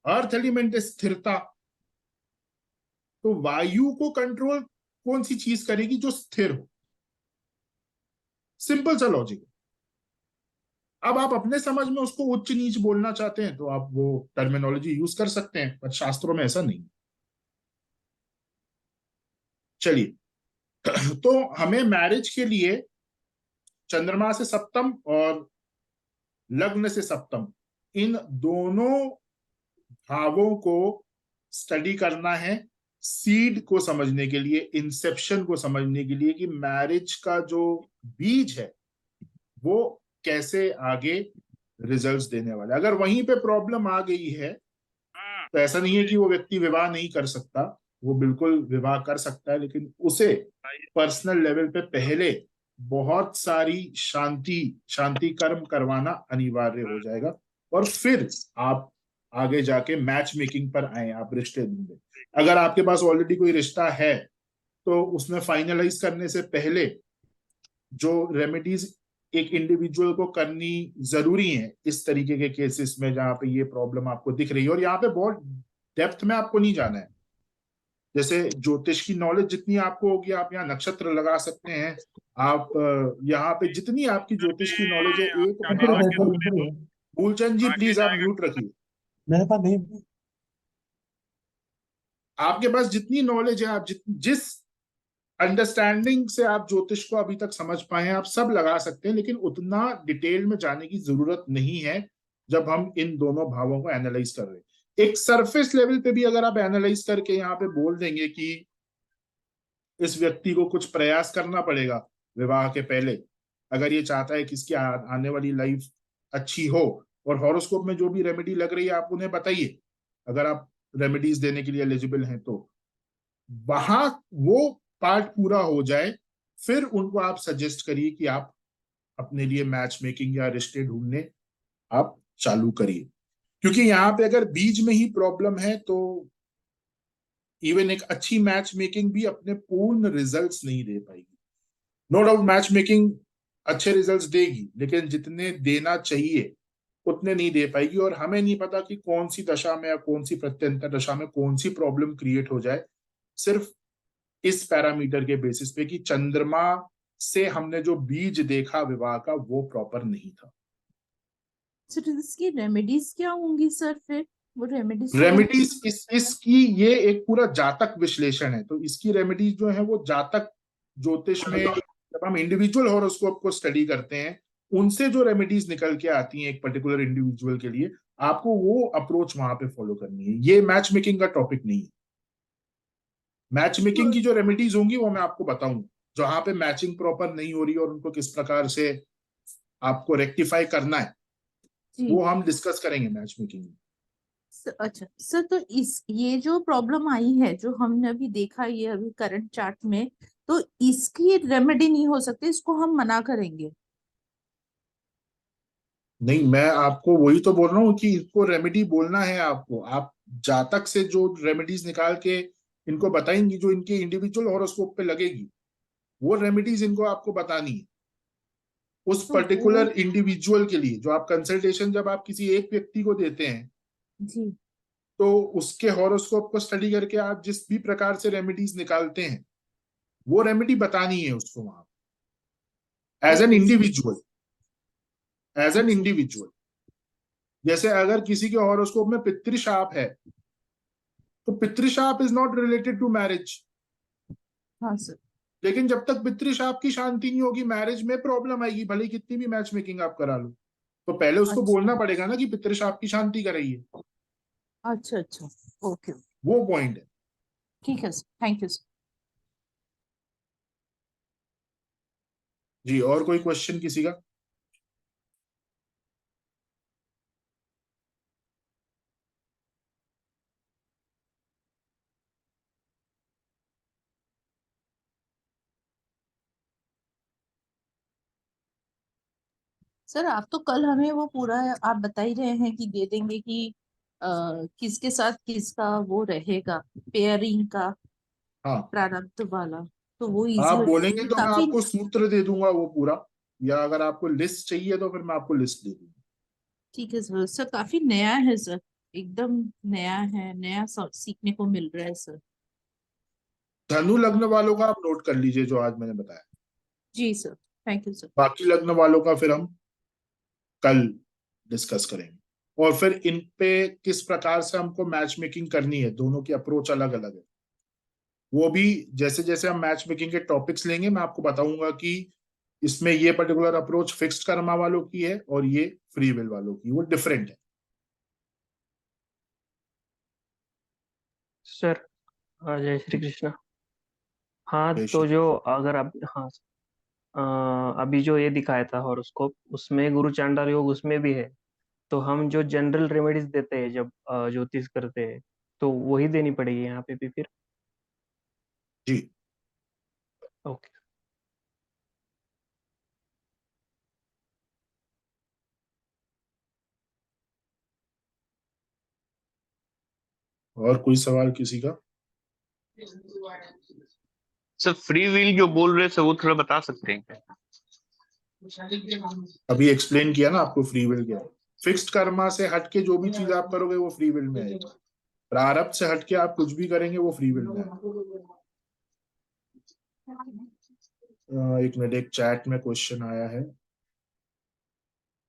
Speaker 1: अर्थ एलिमेंट है स्थिरता, तो वायु को कंट्रोल कौन सी चीज करेगी? जो स्थिर हो। सिंपल सा लॉजिक। अब आप अपने समझ में उसको उच्च नीच बोलना चाहते हैं तो आप वो टर्मिनोलॉजी यूज कर सकते हैं, पर शास्त्रों में ऐसा नहीं। चलिए, तो हमें मैरिज के लिए चंद्रमा से सप्तम और लग्न से सप्तम, इन दोनों भावों को स्टडी करना है, सीड को समझने के लिए, इंसेप्शन को समझने के लिए, कि मैरिज का जो बीज है वो कैसे आगे रिजल्ट्स देने वाला है। अगर वहीं पे प्रॉब्लम आ गई है तो ऐसा नहीं है कि वो व्यक्ति विवाह नहीं कर सकता, वो बिल्कुल विवाह कर सकता है, लेकिन उसे पर्सनल लेवल पे पहले बहुत सारी शांति कर्म करवाना अनिवार्य हो जाएगा, और फिर आप आगे जाके मैच मेकिंग पर आए, आप रिश्ते ढूंढे। अगर आपके पास ऑलरेडी कोई रिश्ता है तो उसमें फाइनलाइज करने से पहले जो रेमेडीज एक इंडिविजुअल को करनी जरूरी है इस तरीके के केसेस में जहां पे ये प्रॉब्लम आपको दिख रही है, और यहाँ पे बहुत डेप्थ में आपको नहीं जाना है। जैसे ज्योतिष की नॉलेज जितनी आपको होगी, आप यहाँ नक्षत्र लगा सकते हैं, आप यहाँ पे जितनी आपकी ज्योतिष की नॉलेज है, एक मूलचंद जी प्लीज आप म्यूट रखिए।
Speaker 2: मेरे पास नहीं।
Speaker 1: आपके पास जितनी नॉलेज है, आप जिस अंडरस्टैंडिंग से आप ज्योतिष को अभी तक समझ पाए हैं, आप सब लगा सकते हैं, लेकिन उतना डिटेल में जाने की जरूरत नहीं है जब हम इन दोनों भावों को एनालाइज कर रहे हैं। एक सरफेस लेवल पे भी अगर आप एनालाइज करके यहाँ पे बोल देंगे कि इस व्यक्ति को कुछ प्रयास करना पड़ेगा विवाह के पहले, अगर ये चाहता है कि इसकी आने वाली लाइफ अच्छी हो, और हॉरोस्कोप में जो भी रेमेडी लग रही है आप उन्हें बताइए, अगर आप रेमेडीज देने के लिए एलिजिबल हैं तो वहां वो पार्ट पूरा हो जाए, फिर उनको आप सजेस्ट करिए कि आप अपने लिए मैच मेकिंग या रिश्ते ढूंढने आप चालू करिए। क्योंकि यहाँ पे अगर बीज में ही प्रॉब्लम है तो इवन एक अच्छी मैच मेकिंग भी अपने पूर्ण रिजल्ट्स नहीं दे पाएगी। नो डाउट मैच मेकिंग अच्छे रिजल्ट्स देगी, लेकिन जितने देना चाहिए उतने नहीं दे पाएगी, और हमें नहीं पता कि कौन सी दशा में या कौन सी प्रत्यंतर दशा में कौन सी प्रॉब्लम क्रिएट हो जाए, सिर्फ इस पैरामीटर के बेसिस पे कि चंद्रमा से हमने जो बीज देखा विवाह का वो प्रॉपर नहीं था।
Speaker 6: सर इसकी रेमेडीज क्या होंगी सर? फिर वो
Speaker 1: रेमेडीज इसकी ये एक पूरा जातक विश्लेषण है, तो इसकी रेमेडीज जो है वो जातक ज्योतिष में जब हम इंडिविजुअल हॉरोस्कोप को स्टडी करते हैं, उनसे जो रेमेडीज निकल के आती हैं एक पर्टिकुलर इंडिविजुअल के लिए, आपको वो अप्रोच वहां पे फॉलो करनी है। ये मैच मेकिंग का टॉपिक नहीं है। मैच मेकिंग की जो रेमेडीज होंगी वो मैं आपको बताऊंगा, जहां पे मैचिंग प्रॉपर नहीं हो रही और उनको किस प्रकार से आपको रेक्टिफाई करना है, वो हम डिस्कस करेंगे मैच मेकिंग में।
Speaker 6: अच्छा सर, तो ये जो प्रॉब्लम आई है जो हमने अभी देखा, ये अभी करंट चार्ट में, तो इसकी रेमेडी नहीं हो सकती, इसको हम मना करेंगे?
Speaker 1: नहीं, मैं आपको वही तो बोल रहा हूँ कि इसको रेमेडी बोलना है आपको। आप जातक से जो रेमेडीज निकाल के इनको बताएंगी, जो इनके इंडिविजुअल हॉरोस्कोप पे लगेगी, वो रेमेडीज इनको आपको बतानी है उस पर्टिकुलर इंडिविजुअल के लिए। जो आप कंसल्टेशन जब आप किसी एक व्यक्ति को देते हैं
Speaker 6: जी,
Speaker 1: तो उसके हॉरोस्कोप को स्टडी करके आप जिस भी प्रकार से रेमेडीज निकालते हैं वो रेमेडी बतानी है उसको वहां as an individual, as an individual. जैसे अगर किसी के हॉरोस्कोप में पितृशाप है तो पितृशाप is not related to marriage.
Speaker 6: हाँ सर।
Speaker 1: लेकिन जब तक पितृशाप की शांति नहीं होगी, मैरिज में प्रॉब्लम आएगी, भले ही कितनी भी मैच मेकिंग आप करा लो। तो पहले उसको बोलना पड़ेगा ना कि पितृशाप की शांति कराइए।
Speaker 6: अच्छा अच्छा, ओके,
Speaker 1: वो पॉइंट है।
Speaker 6: ठीक है सर, थैंक यू सर।
Speaker 1: जी, और कोई क्वेश्चन किसी का?
Speaker 6: सर आप तो कल हमें वो पूरा आप बता ही रहे हैं कि दे देंगे कि किसके साथ किसका वो रहेगा, पेयरिंग का
Speaker 1: हाँ,
Speaker 6: प्रारब्ध वाला, तो वो इजी
Speaker 1: आप
Speaker 6: हो
Speaker 1: बोलेंगे
Speaker 6: जाएगा
Speaker 1: तो मैं
Speaker 6: काफी।
Speaker 1: आपको सूत्र दे दूंगा वो पूरा, या अगर आपको लिस्ट चाहिए तो फिर मैं आपको लिस्ट दे दूंगा।
Speaker 6: ठीक है सर। सर काफी नया है सर, एकदम नया है, नया सीखने को मिल रहा है सर।
Speaker 1: धनु लग्न वालों का आप नोट कर लीजिए जो आज मैंने बताया।
Speaker 6: जी सर, थैंक यू सर।
Speaker 1: बाकी लग्न वालों का फिर हम कल डिस्कस करेंगे। और फिर इन पे किस प्रकार से हमको मैच मेकिंग करनी है, दोनों की अप्रोच अलग अलग है। वो भी जैसे जैसे हम मैच मेकिंग के टॉपिक्स लेंगे मैं आपको बताऊंगा कि इसमें ये पर्टिकुलर अप्रोच फिक्स्ड कर्मा वालों की है और ये फ्री विल वालों की, वो डिफरेंट है।
Speaker 7: सर जय श्री कृष्ण। हाँ
Speaker 1: जय
Speaker 7: तो
Speaker 1: श्री।
Speaker 7: जो अगर आप, हाँ अभी जो ये दिखाया था हॉरोस्कोप, उसमें गुरु चांडाल योग उसमें भी है। तो हम जो जनरल रेमेडीज देते हैं जब ज्योतिष करते हैं, तो वही देनी पड़ेगी यहाँ पे भी फिर?
Speaker 1: जी,
Speaker 7: ओके।
Speaker 1: और कोई सवाल किसी का?
Speaker 8: सर फ्री विल जो बोल रहे थे वो थोड़ा बता सकते हैं क्या?
Speaker 1: अभी एक्सप्लेन किया ना आपको फ्री विल क्या है। फिक्स्ड कर्मा से हटके जो भी चीज आप करोगे वो फ्री विल में आएगी। प्रारब्ध से हटके आप कुछ भी करेंगे वो फ्री विल में आएगा। एक मिनट, एक चैट में क्वेश्चन आया है,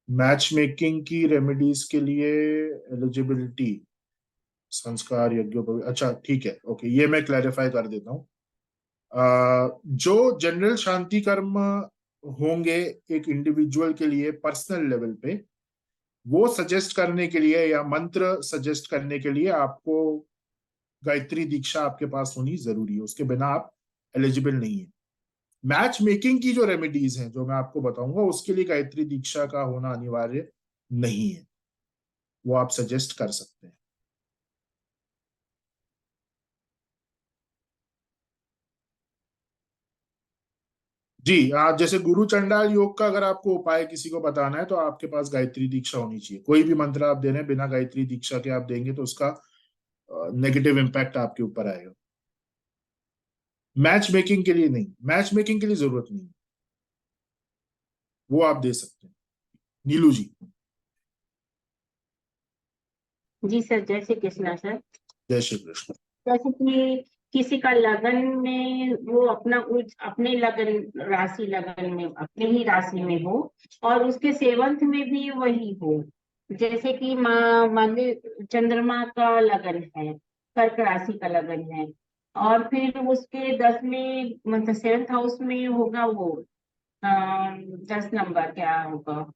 Speaker 1: मैच मेकिंग की रेमेडीज के लिए एलिजिबिलिटी संस्कार यज्ञोपवीत, अच्छा ठीक है, ओके, ये मैं क्लैरिफाई कर देता हूँ। जो जनरल शांति कर्म होंगे एक इंडिविजुअल के लिए पर्सनल लेवल पे, वो सजेस्ट करने के लिए या मंत्र सजेस्ट करने के लिए आपको गायत्री दीक्षा आपके पास होनी जरूरी है, उसके बिना आप एलिजिबल नहीं है। मैच मेकिंग की जो रेमेडीज हैं जो मैं आपको बताऊंगा उसके लिए गायत्री दीक्षा का होना अनिवार्य नहीं है, वो आप सजेस्ट कर सकते हैं। जी, आप जैसे गुरु चंडाल योग का अगर आपको उपाय किसी को बताना है तो आपके पास गायत्री दीक्षा होनी चाहिए। कोई भी मंत्र आप दे रहे हैं बिना गायत्री दीक्षा के आप देंगे तो उसका नेगेटिव इम्पैक्ट आपके ऊपर आएगा। मैच मेकिंग के लिए नहीं, मैच मेकिंग के लिए जरूरत नहीं, वो आप दे सकते हैं। नीलू जी।
Speaker 9: जी सर, जय श्री कृष्णा सर।
Speaker 1: जय श्री कृष्ण।
Speaker 9: जैसे कि किसी का लगन में वो अपना अपने लगन राशि लगन में अपने ही राशि में हो और उसके सेवंथ में भी वही हो। जैसे कि मान ली चंद्रमा का लगन है, कर्क राशि का लगन है, और फिर उसके 10 मतलब 7th हाउस में होगा वो 10 नंबर क्या होगा,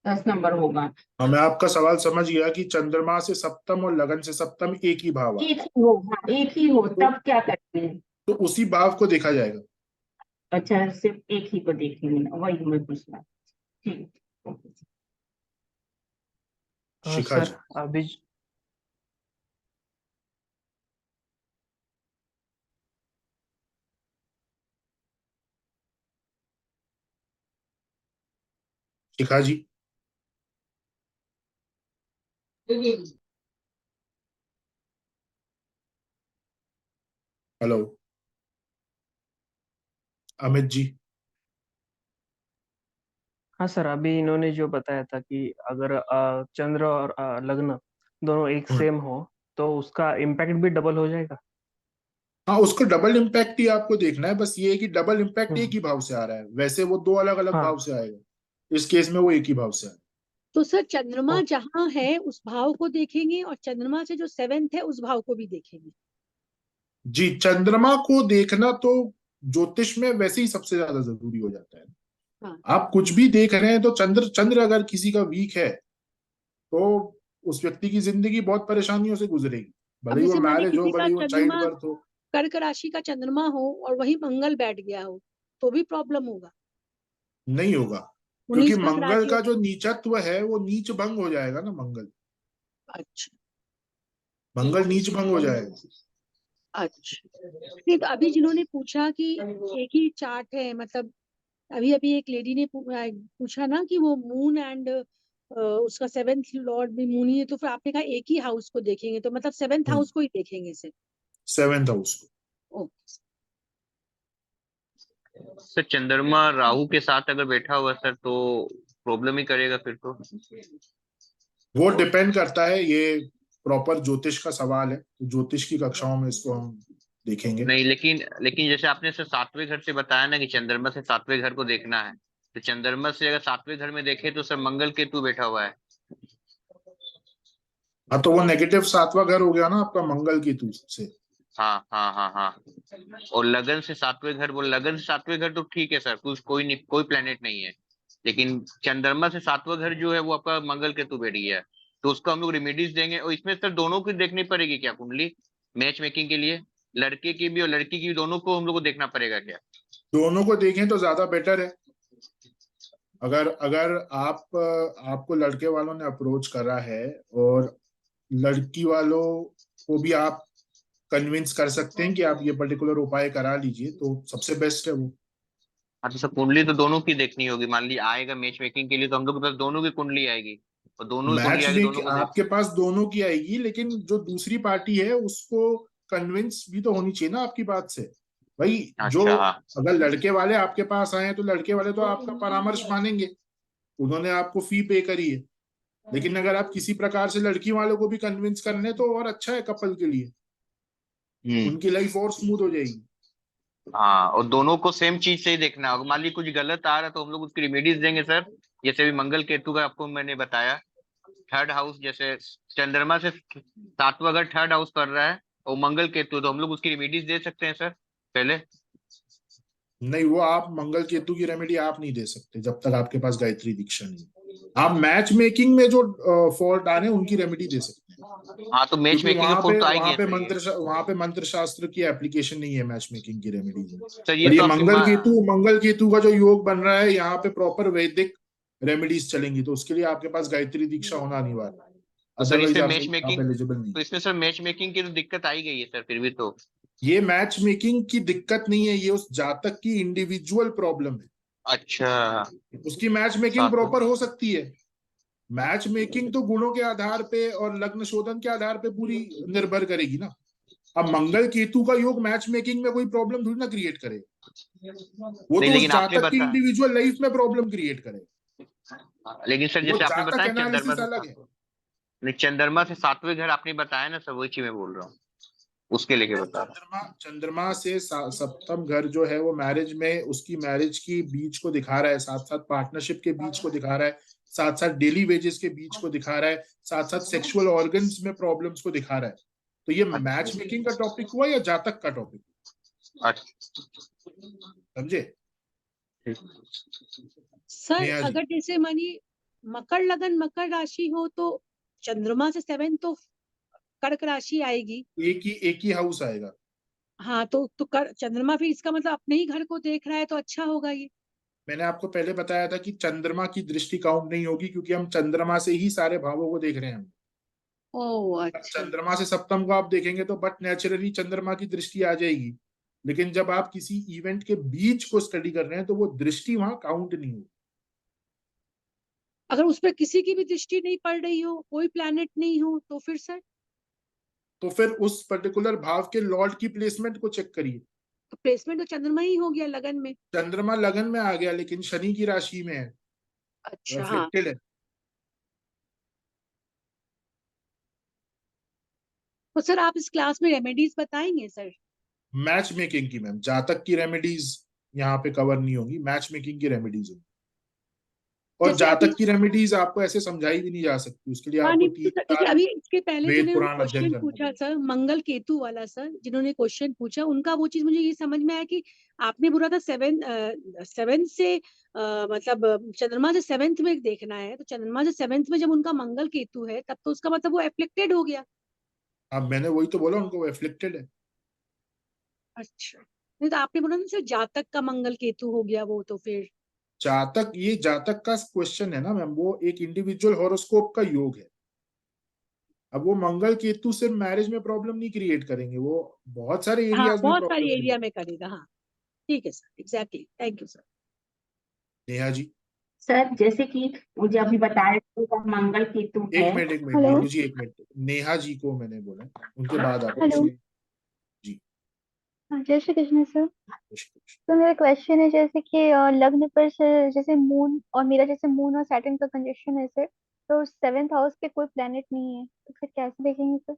Speaker 9: 10 नंबर होगा।
Speaker 1: हाँ, मैं आपका सवाल समझ गया कि चंद्रमा से सप्तम और लगन से सप्तम एक ही भाव
Speaker 9: एक
Speaker 1: आता है,
Speaker 9: ही हो, हाँ एक ही हो,
Speaker 1: तो,
Speaker 9: तब क्या करते हैं?
Speaker 1: तो उसी भाव को देखा जाएगा।
Speaker 9: अच्छा, सिर्फ एक ही को देखेंगे, वही मैं पूछना। ठीक।
Speaker 1: शिखा
Speaker 7: सर
Speaker 1: जी।
Speaker 7: अभी
Speaker 1: शिखा जी। हेलो। अमित जी।
Speaker 7: हाँ सर, अभी इन्होंने जो बताया था कि अगर चंद्र और लग्न दोनों एक सेम हो तो उसका इम्पैक्ट भी डबल हो जाएगा।
Speaker 1: हाँ, उसको डबल इम्पैक्ट ही आपको देखना है, बस ये है कि डबल इम्पैक्ट एक
Speaker 7: हम्म,
Speaker 1: ही भाव से आ रहा है, वैसे वो दो अलग अलग भाव
Speaker 7: हाँ।
Speaker 1: से आएगा, इस केस में वो एक ही भाव से आएगा।
Speaker 4: तो सर चंद्रमा
Speaker 7: ओ,
Speaker 4: जहाँ है उस भाव को देखेंगे और चंद्रमा से जो 7th है उस भाव को भी देखेंगे।
Speaker 1: जी, चंद्रमा को देखना तो ज्योतिष में वैसे ही सबसे ज्यादा जरूरी हो जाता है।
Speaker 4: हाँ,
Speaker 1: आप कुछ भी देख रहे हैं तो चंद्र चंद्र अगर किसी का वीक है तो उस व्यक्ति की जिंदगी बहुत परेशानियों से गुजरेगी,
Speaker 4: अब
Speaker 1: भले ही वो
Speaker 4: जैसे माने
Speaker 1: मैरिज हो,
Speaker 4: किसी
Speaker 1: भले
Speaker 4: का
Speaker 1: ही वो चाइल्ड
Speaker 4: चंद्रमा
Speaker 1: बर्थ हो।
Speaker 4: कर्क राशि का चंद्रमा हो और वही मंगल बैठ गया हो तो भी प्रॉब्लम होगा।
Speaker 1: नहीं होगा, क्योंकि
Speaker 4: 19
Speaker 1: मंगल
Speaker 4: राशि
Speaker 1: का जो नीचत्व है वो नीच भंग हो जाएगा ना।
Speaker 4: अच्छा
Speaker 1: मंगल नीच भंग हो जाएगा।
Speaker 4: अच्छा। नहीं तो अभी जिन्होंने पूछा कि एक ही चार्ट है, मतलब अभी अभी एक लेडी ने पूछा ना कि वो मून एंड उसका 7th लॉर्ड भी मून ही है, तो फिर आपने कहा एक ही हाउस को देखेंगे, तो मतलब 7th हाउस को ही देखेंगे सिर्फ।
Speaker 1: 7th हाउस को।
Speaker 4: ओके।
Speaker 8: सर चंद्रमा राहु के साथ अगर बैठा हुआ सर तो प्रॉब्लम ही करेगा फिर तो।
Speaker 1: वो डिपेंड करता है, ये प्रॉपर ज्योतिष का सवाल है, तो ज्योतिष की कक्षाओं में इसको हम देखेंगे।
Speaker 8: नहीं, लेकिन लेकिन जैसे आपने सर 7वें घर से बताया ना कि चंद्रमा से 7वें घर को देखना है, तो चंद्रमा से अगर 7वें घर में देखे तो सर मंगल केतु बैठा हुआ है।
Speaker 1: हाँ, तो वो नेगेटिव 7वां घर हो गया ना आपका मंगल केतु से।
Speaker 8: हाँ हाँ हाँ हाँ। और लगन से 7वें घर, बोल लगन से 7वें घर तो ठीक है सर, कुछ कोई नहीं, कोई प्लेनेट नहीं है। लेकिन चंद्रमा से 7वां घर जो है वो आपका मंगल केतु बैठ गया है, तो उसको हम लोग रेमेडीज देंगे। और इसमें सर दोनों की देखनी पड़ेगी क्या कुंडली, मैच मेकिंग के लिए? लड़के की भी और लड़की की भी, दोनों को हम लोग को देखना पड़ेगा क्या?
Speaker 1: दोनों को देखें तो ज्यादा बेटर है। अगर अगर आपको लड़के वालों ने अप्रोच करा है और लड़की वालों को भी आप कन्विंस कर सकते हैं कि आप ये पर्टिकुलर उपाय करा लीजिए, तो सबसे बेस्ट है वो।
Speaker 8: हाँ तो सर कुंडली तो दोनों की देखनी होगी। मान लीजिए आएगा मैच मेकिंग के लिए, तो हम लोग के पास दोनों की कुंडली आएगी, और दोनों की कुंडली
Speaker 1: मैच
Speaker 8: आएगी,
Speaker 1: में
Speaker 8: दोनों को देख।
Speaker 1: आपके पास दोनों की आएगी, लेकिन जो दूसरी पार्टी है उसको कन्विंस भी तो होनी चाहिए ना आपकी बात से भाई। जो
Speaker 8: अच्छा हाँ।
Speaker 1: अगर लड़के वाले आपके पास आए हैं तो लड़के वाले तो आपका परामर्श मानेंगे, उन्होंने आपको फी पे करी है। लेकिन अगर आप किसी प्रकार से लड़की वालों को भी कन्विंस कर लें तो और अच्छा है कपल के लिए, उनकी लाइफ और स्मूथ हो जाएगी।
Speaker 8: हाँ, और दोनों को सेम चीज से ही देखना होगा। मान लीजिए कुछ गलत आ रहा है तो हम लोग उसकी रेमेडीज देंगे सर। जैसे भी मंगल केतु का आपको मैंने बताया, 3rd हाउस, जैसे चंद्रमा से 7वां घर 3rd हाउस कर रहा है और मंगल केतु, तो हम लोग उसकी रेमेडीज दे सकते हैं सर पहले।
Speaker 1: नहीं, वो आप मंगल केतु की रेमेडी आप नहीं दे सकते जब तक आपके पास गायत्री दीक्षा नहीं है। आप मैच मेकिंग में जो फॉल्ट आ रहे हैं उनकी रेमेडी दे सकते हैं,
Speaker 8: हाँ तो मैच
Speaker 1: क्योंकि
Speaker 8: मेकिंग में फॉल्ट तो आएगी सर।
Speaker 1: वहां पे मंत्र शास्त्र की एप्लीकेशन नहीं है मैच मेकिंग की रेमेडीज में।
Speaker 8: सर ये
Speaker 1: और ये
Speaker 8: तो आपकी
Speaker 1: मंगल केतु का जो योग बन रहा है यहाँ पे प्रॉपर वैदिक रेमेडीज चलेंगी, तो उसके लिए आपके पास गायत्री दीक्षा होना अनिवार्य है,
Speaker 8: तो सर
Speaker 1: अदरवाइज
Speaker 8: इसमें
Speaker 1: आप
Speaker 8: मैच मेकिंग,
Speaker 1: एलिजिबल नहीं।
Speaker 8: तो इसमें सर मैच मेकिंग की तो दिक्कत आई गई है सर फिर भी तो।
Speaker 1: ये मैच मेकिंग की दिक्कत नहीं है, ये उस जातक की इंडिविजुअल प्रॉब्लम है।
Speaker 8: अच्छा।
Speaker 1: उसकी मैच मेकिंग
Speaker 8: सात।
Speaker 1: प्रॉपर हो सकती है। मैच मेकिंग तो गुणों के आधार पे और लग्न शोधन के आधार पे पूरी निर्भर करेगी ना। अब मंगल केतु का योग मैच मेकिंग में कोई प्रॉब्लम थोड़ी ना क्रिएट करे, वो
Speaker 8: नहीं
Speaker 1: तो उस
Speaker 8: लेकिन आपने
Speaker 1: जातक की
Speaker 8: बताया,
Speaker 1: इंडिविजुअल लाइफ में प्रॉब्लम क्रिएट करे।
Speaker 8: लेकिन सर
Speaker 1: वो
Speaker 8: जैसे आपने
Speaker 1: जातक
Speaker 8: बताया चंद्रमा
Speaker 1: एनालिसिस
Speaker 8: से
Speaker 1: अलग है।
Speaker 8: नहीं, चंद्रमा से 7वें घर आपने बताया ना सर, वही चीज मैं बोल रहा हूँ, उसके लेके बता रहा
Speaker 1: चंद्रमा से सप्तम घर जो है वो मैरिज में उसकी मैरिज की बीच को दिखा रहा है, साथ साथ पार्टनरशिप के बीच को दिखा रहा है, साथ साथ डेली वेजेस के बीच को दिखा रहा है, साथ साथ सेक्सुअल ऑर्गन्स में प्रॉब्लम्स को दिखा रहा है। तो ये
Speaker 8: हूँ।
Speaker 1: मैच मेकिंग का टॉपिक हुआ या जातक का टॉपिक,
Speaker 8: अच्छा।
Speaker 1: समझे?
Speaker 4: सर
Speaker 1: नेहा जी,
Speaker 4: अगर जैसे मानिए मकर लगन मकर राशि हो तो चंद्रमा से 7 तो कर्क राशि आएगी।
Speaker 1: एक ही हाउस आएगा।
Speaker 4: हाँ तो चंद्रमा फिर इसका मतलब अपने ही घर को देख रहा है, तो अच्छा होगा ये।
Speaker 1: मैंने आपको पहले बताया था कि चंद्रमा की दृष्टि काउंट नहीं होगी, क्योंकि हम चंद्रमा से ही सारे भावों को देख रहे हैं।
Speaker 4: ओह अच्छा।
Speaker 1: चंद्रमा से सप्तम को आप देखेंगे तो बट नेचुरली चंद्रमा की दृष्टि आ जाएगी, लेकिन जब आप किसी इवेंट के बीच को स्टडी कर रहे हैं तो वो दृष्टि वहां काउंट नहीं होगी।
Speaker 4: अगर उस पर किसी की भी दृष्टि नहीं पड़ रही हो, कोई प्लैनेट नहीं हो, तो फिर सर
Speaker 1: तो फिर उस पर्टिकुलर भाव के लॉर्ड की प्लेसमेंट को चेक करिए।
Speaker 4: तो प्लेसमेंट तो चंद्रमा ही हो गया लगन में।
Speaker 1: चंद्रमा लगन में आ गया, लेकिन शनि की राशि में है,
Speaker 4: अच्छा हाँ।
Speaker 1: अफेक्टेड है।
Speaker 4: तो सर आप इस क्लास में रेमेडीज बताएंगे सर?
Speaker 1: मैच मेकिंग की मैम, जातक की रेमेडीज यहाँ पे कवर नहीं होगी, मैच मेकिंग की रेमेडीज होगी। और
Speaker 4: जैसे अभी
Speaker 1: जातक की रेमेडीज आपको ऐसे समझाई भी नहीं जा सकती, उसके लिए
Speaker 4: हाँ
Speaker 1: आपको
Speaker 4: नहीं तो
Speaker 1: 3
Speaker 4: सर, जैसे
Speaker 1: साल
Speaker 4: अभी इसके पहले
Speaker 1: वेद
Speaker 4: जिन्होंने
Speaker 1: पुराण अध्ययन
Speaker 4: क्वेश्चन
Speaker 1: करना
Speaker 4: पूछा
Speaker 1: पड़ेगा।
Speaker 4: सर मंगल केतु वाला, सर जिन्होंने क्वेश्चन पूछा उनका वो चीज मुझे ये समझ में आया कि आपने बोला था 7 से मतलब चंद्रमा से 7th में देखना है, तो चंद्रमा से 7th में जब उनका मंगल केतु है तब तो उसका मतलब वो एफ्लिक्टेड हो गया।
Speaker 1: अब मैंने वही तो बोला, उनको एफ्लिक्टेड है।
Speaker 4: अच्छा नहीं तो आपने बोला ना सर जातक का मंगल केतु हो गया वो, तो फिर
Speaker 1: जातक का क्वेश्चन है ना मैम, वो एक इंडिविजुअल हॉरोस्कोप का योग है। अब वो मंगल केतु सिर्फ मैरिज में प्रॉब्लम नहीं क्रिएट करेंगे, वो बहुत सारे
Speaker 4: हाँ,
Speaker 1: एरियाज में
Speaker 4: बहुत सारी
Speaker 1: प्रॉब्लम
Speaker 4: एरिया
Speaker 1: क्रिएट।
Speaker 4: में करेगा। हाँ, ठीक है sir, exactly, thank you sir.
Speaker 1: Neha ji,
Speaker 9: sir जैसे कि मुझे अभी बताया कि मंगल केतु है।
Speaker 1: एक मिनट
Speaker 3: हेलो।
Speaker 1: नीनू जी, एक मिनट। नेहा जी को मैंने बोला, उनके बाद आप
Speaker 3: हेलो।
Speaker 1: पूछिए। जी,
Speaker 3: हाँ, जय श्री कृष्ण सर।
Speaker 1: कुछ।
Speaker 3: तो मेरा क्वेश्चन है जैसे कि लग्न पर से जैसे मून और मेरा जैसे मून और सैटर्न का कंजक्शन है सर, तो सेवेंथ हाउस पे कोई प्लेनेट नहीं है, तो फिर कैसे देखेंगे सर?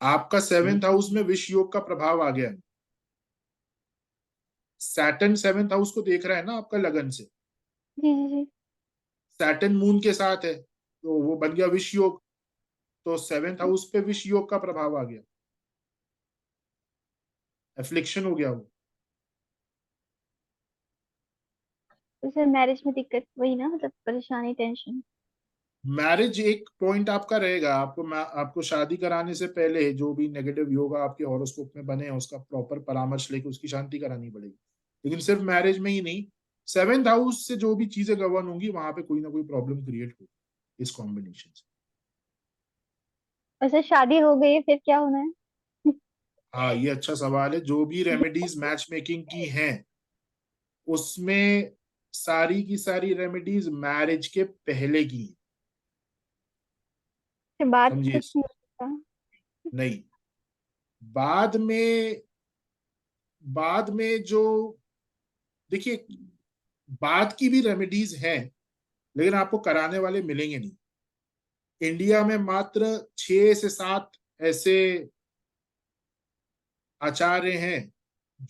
Speaker 1: आपका 7th हाउस में विष योग का प्रभाव आ गया है। सैटर्न 7th हाउस को देख रहा है ना आपका लगन से।
Speaker 3: जी जी जी।
Speaker 1: सैटर्न मून के साथ है, तो वो बन गया विष योग। तो 7th हाउस पे विष योग का प्रभाव आ गया, एफ्लिक्शन हो गया वो।
Speaker 3: तो सर मैरिज में दिक्कत वही ना, मतलब परेशानी, टेंशन।
Speaker 1: मैरिज एक पॉइंट आपका रहेगा, आपको शादी कराने से पहले जो भी नेगेटिव योग आपके हॉरोस्कोप में बने हैं उसका प्रॉपर परामर्श लेके उसकी शांति करानी पड़ेगी। लेकिन सिर्फ मैरिज में ही नहीं, 7th हाउस से जो भी चीजें गवर्न होंगी वहां पे कोई ना कोई प्रॉब्लम क्रिएट होगी इस कॉम्बिनेशन से।
Speaker 3: और सर शादी हो गई है फिर क्या होना है?
Speaker 1: हाँ, ये अच्छा सवाल है। जो भी रेमेडीज मैच मेकिंग की हैं उसमें सारी की सारी रेमेडीज मैरिज के पहले की हैं।
Speaker 3: फिर बात
Speaker 1: समझिए,
Speaker 3: कुछ नहीं होता।
Speaker 1: नहीं, बाद में, जो, देखिए, बाद की भी रेमेडीज हैं लेकिन आपको कराने वाले मिलेंगे नहीं। इंडिया में मात्र 6 से 7 ऐसे आचार्य हैं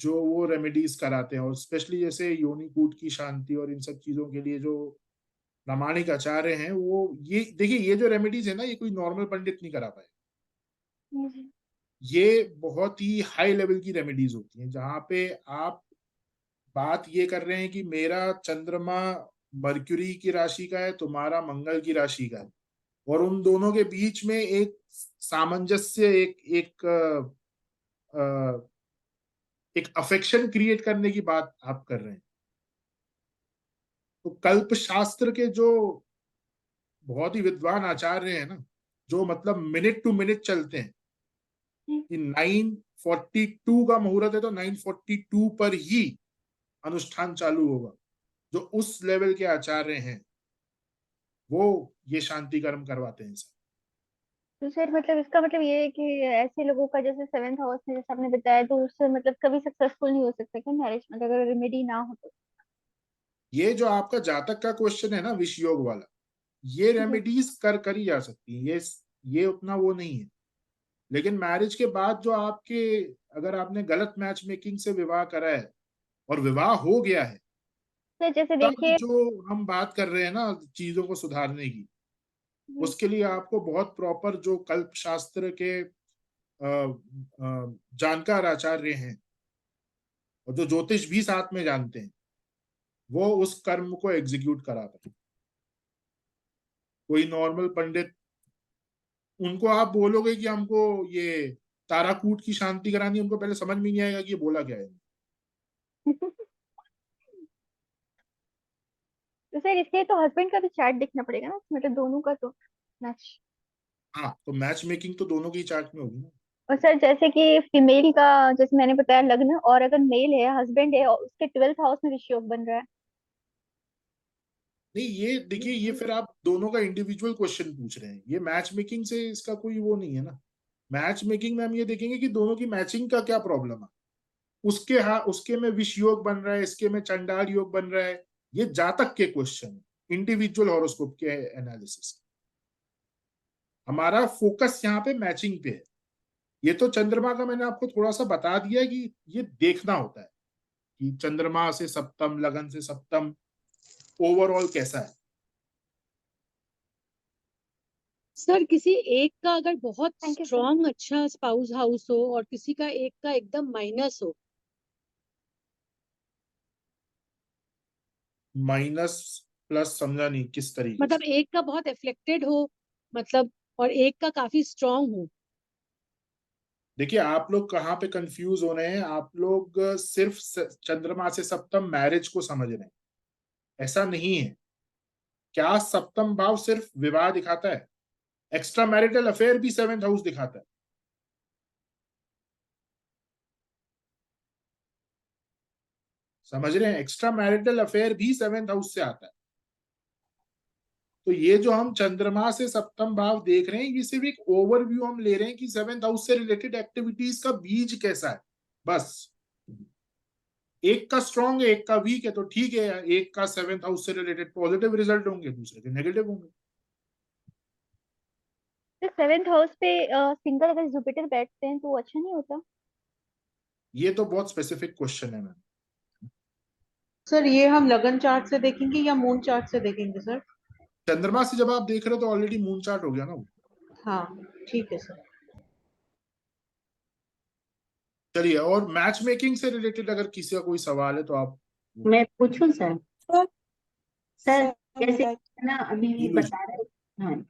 Speaker 1: जो वो रेमेडीज कराते हैं, और स्पेशली जैसे योनिकूट की शांति और इन सब चीजों के लिए जो प्रामाणिक आचार्य हैं, वो ये देखिए, ये जो रेमेडीज है ना, ये कोई नॉर्मल पंडित नहीं करा पाए।
Speaker 3: जी।
Speaker 1: ये बहुत ही हाई लेवल की रेमेडीज होती हैं जहां पे आप बात ये कर रहे हैं कि मेरा चंद्रमा मर्क्यूरी की राशि का है, तुम्हारा मंगल की राशि का है, और उन दोनों के बीच में एक सामंजस्य, एक अफेक्शन क्रिएट करने की बात आप कर रहे हैं। तो कल्प शास्त्र के जो बहुत ही विद्वान आचार्य हैं ना, जो मतलब मिनट टू मिनट चलते हैं कि 9:42 का मुहूर्त है तो 9:42 पर ही अनुष्ठान चालू होगा, जो उस लेवल के आचार्य हैं वो ये शांति कर्म करवाते हैं।
Speaker 3: तो सर मतलब इसका मतलब ये है कि ऐसे लोगों का जैसे सेवेंथ हाउस में जैसे आपने बताया, तो उससे मतलब कभी सक्सेसफुल नहीं हो सकता क्या मैरिज में, अगर रेमेडी ना हो तो?
Speaker 1: ये जो आपका जातक का क्वेश्चन है ना, विष योग वाला, ये
Speaker 3: जी।
Speaker 1: रेमेडीज करी जा सकती है, ये उतना वो नहीं है। लेकिन मैरिज के बाद जो आपके, अगर आपने गलत मैच मेकिंग से विवाह करा है और विवाह हो गया है,
Speaker 3: सर जैसे
Speaker 1: तब
Speaker 3: देखिए।
Speaker 1: जो हम बात कर रहे हैं ना चीजों को सुधारने की,
Speaker 3: जी।
Speaker 1: उसके लिए आपको बहुत प्रॉपर जो कल्प शास्त्र के जानकार आचार्य हैं और जो ज्योतिष भी साथ में जानते हैं, वो उस कर्म को एग्जीक्यूट करा पाए। कोई नॉर्मल पंडित, उनको आप बोलोगे कि हमको ये ताराकूट की शांति करानी, उनको पहले समझ में नहीं आएगा कि ये बोला क्या है।
Speaker 3: तो सर इसके तो हस्बैंड का भी चार्ट देखना पड़ेगा ना, मतलब दोनों का तो मैच।
Speaker 1: हाँ, तो मैच मेकिंग तो दोनों की चार्ट में होगी ना।
Speaker 3: और सर जैसे कि फीमेल का, जैसे मैंने बताया लग्न, और अगर मेल है, हस्बैंड है और उसके 12th हाउस में विषय योग बन रहा है।
Speaker 1: नहीं, ये देखिए, ये फिर आप दोनों का इंडिविजुअल क्वेश्चन पूछ रहे हैं, ये मैच मेकिंग से इसका कोई वो नहीं है ना। मैच मेकिंग में हम ये देखेंगे कि दोनों की मैचिंग का क्या प्रॉब्लम है। उसके में विष योग बन रहा है, इसके में चंडाल योग बन रहा है, ये जातक के क्वेश्चन है, इंडिविजुअल हॉरोस्कोप के एनालिसिस। हमारा फोकस यहाँ पे मैचिंग पे है। ये तो चंद्रमा का मैंने आपको थोड़ा सा बता दिया कि ये देखना होता है कि चंद्रमा से सप्तम, लगन से सप्तम ओवरऑल कैसा है।
Speaker 4: सर किसी एक का अगर बहुत
Speaker 3: थैंक यू सर।
Speaker 4: स्ट्रॉन्ग अच्छा स्पाउस हाउस हो और किसी का एक का एकदम माइनस हो,
Speaker 1: माइनस प्लस समझा नहीं किस तरीके
Speaker 4: मतलब
Speaker 1: से।
Speaker 4: एक का बहुत एफ्लेक्टेड हो, मतलब, और एक का काफी स्ट्रॉन्ग हो।
Speaker 1: देखिए, आप लोग कहाँ पे कंफ्यूज हो रहे हैं, आप लोग सिर्फ चंद्रमा से सप्तम मैरिज को समझ रहे हैं। ऐसा नहीं है। क्या सप्तम भाव सिर्फ विवाह दिखाता है? एक्स्ट्रा मैरिटल अफेयर भी 7th हाउस दिखाता है। समझ रहे हैं? एक्स्ट्रा मैरिटल अफेयर भी 7th हाउस से आता है। तो ये जो हम चंद्रमा से सप्तम भाव देख रहे हैं, ये सिर्फ एक ओवरव्यू हम ले रहे हैं कि 7th हाउस से रिलेटेड एक्टिविटीज का बीज कैसा है, बस। एक का स्ट्रॉन्ग है, एक का वीक है, तो ठीक है, एक का 7th हाउस से रिलेटेड पॉजिटिव रिजल्ट होंगे, दूसरे के नेगेटिव होंगे।
Speaker 3: तो 7th हाउस पे सिंगल अगर जुपिटर बैठते हैं तो वो अच्छा नहीं होता?
Speaker 1: ये तो बहुत स्पेसिफिक क्वेश्चन है मैम।
Speaker 6: सर ये हम लगन चार्ट से देखेंगे या मून चार्ट से देखेंगे सर?
Speaker 1: चंद्रमा से जब आप देख रहे हो तो ऑलरेडी मून चार्ट हो गया ना वो।
Speaker 6: हाँ ठीक है सर।
Speaker 1: चलिए, और मैच मेकिंग से रिलेटेड अगर किसी का कोई सवाल है तो आप
Speaker 9: मैं पूछूं सर? सर जैसे
Speaker 6: सर
Speaker 9: ना अभी
Speaker 1: जी
Speaker 9: बता रहे, हाँ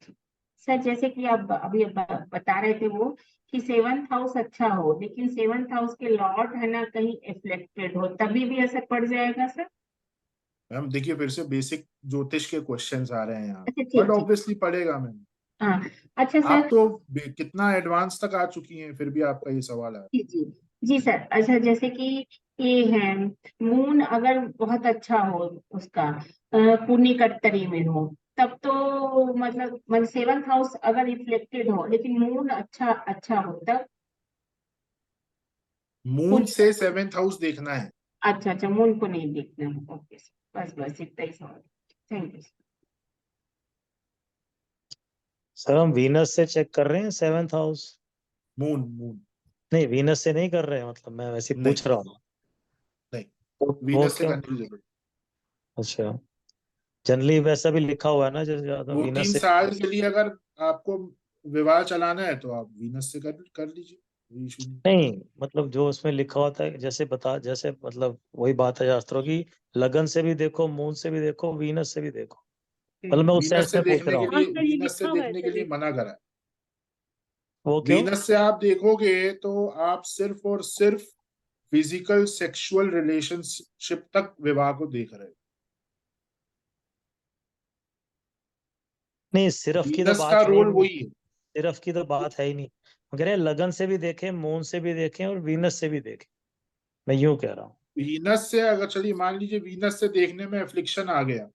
Speaker 9: सर, जैसे कि आप अभी बता रहे थे वो कि 7th हाउस अच्छा हो, लेकिन 7th हाउस के लॉर्ड है ना कहीं एफ्लेक्टेड हो, तभी भी असर पड़ जाएगा सर?
Speaker 1: मैम देखिए, फिर से बेसिक ज्योतिष के क्वेश्चंस आ रहे हैं यहाँ,
Speaker 9: अच्छा
Speaker 1: बट
Speaker 9: ठीक ठीक।
Speaker 1: ऑब्वियसली पड़ेगा मैम।
Speaker 9: हाँ अच्छा
Speaker 1: आप
Speaker 9: सर।
Speaker 1: तो कितना एडवांस तक आ चुकी हैं, फिर भी आपका ये सवाल है।
Speaker 9: जी जी जी सर। अच्छा जैसे कि ये है, मून अगर बहुत अच्छा हो उसका, पुण्य कट्टरी में हो, तब तो मतलब 7th हाउस अगर रिफ्लेक्टेड हो लेकिन मून अच्छा अच्छा हो तब?
Speaker 1: मून
Speaker 9: पुण्य
Speaker 1: से 7th हाउस देखना है।
Speaker 9: अच्छा अच्छा, मून को नहीं देखना है, ओके सर, बस बस इतना ही सवाल। Thank you.
Speaker 10: सर हम वीनस से चेक कर रहे हैं 7th हाउस।
Speaker 1: मून मून
Speaker 10: नहीं, वीनस से नहीं कर रहे हैं, मतलब मैं वैसे ही
Speaker 1: नहीं
Speaker 10: पूछ रहा हूँ।
Speaker 1: नहीं,
Speaker 10: वो
Speaker 1: वीनस से
Speaker 10: क्यों?
Speaker 1: करने की जरूरत।
Speaker 10: अच्छा, जनरली वैसा भी लिखा हुआ है ना, जैसे ज्यादा
Speaker 1: वो
Speaker 10: वीनस
Speaker 1: 3
Speaker 10: से।
Speaker 1: साल के लिए अगर आपको विवाह चलाना है तो आप वीनस से कर लीजिए, कोई इशू नहीं।
Speaker 10: नहीं, मतलब जो उसमें लिखा होता है, जैसे मतलब वही बात है शास्त्रों की, लगन से भी देखो, मून से भी देखो, वीनस से भी देखो। मतलब मैं उस
Speaker 1: वीनस
Speaker 10: सेंस
Speaker 1: से
Speaker 10: में पूछ
Speaker 1: देखने
Speaker 10: रहा
Speaker 1: के
Speaker 10: हूँ।
Speaker 4: हाँ
Speaker 1: लिए,
Speaker 4: सर ये
Speaker 1: वीनस से
Speaker 4: लिखा हुआ है
Speaker 1: देखने के
Speaker 4: सर
Speaker 1: लिए मना करा है।
Speaker 10: वो क्यों?
Speaker 1: वीनस से आप देखोगे तो आप सिर्फ और सिर्फ फिजिकल सेक्सुअल रिलेशनशिप तक विवाह को देख रहे हो।
Speaker 10: नहीं, सिर्फ की तो
Speaker 1: वीनस का
Speaker 10: बात है ही
Speaker 1: रोल
Speaker 10: नहीं।
Speaker 1: वही है।
Speaker 10: सिर्फ की तो बात है ही नहीं। हम कह रहे हैं लगन से भी देखें, मून से भी देखें, और वीनस से भी देखें। मैं यूं कह रहा हूँ।
Speaker 1: वीनस से अगर, चलिए मान लीजिए वीनस से देखने में एफ्लिक्शन आ गया,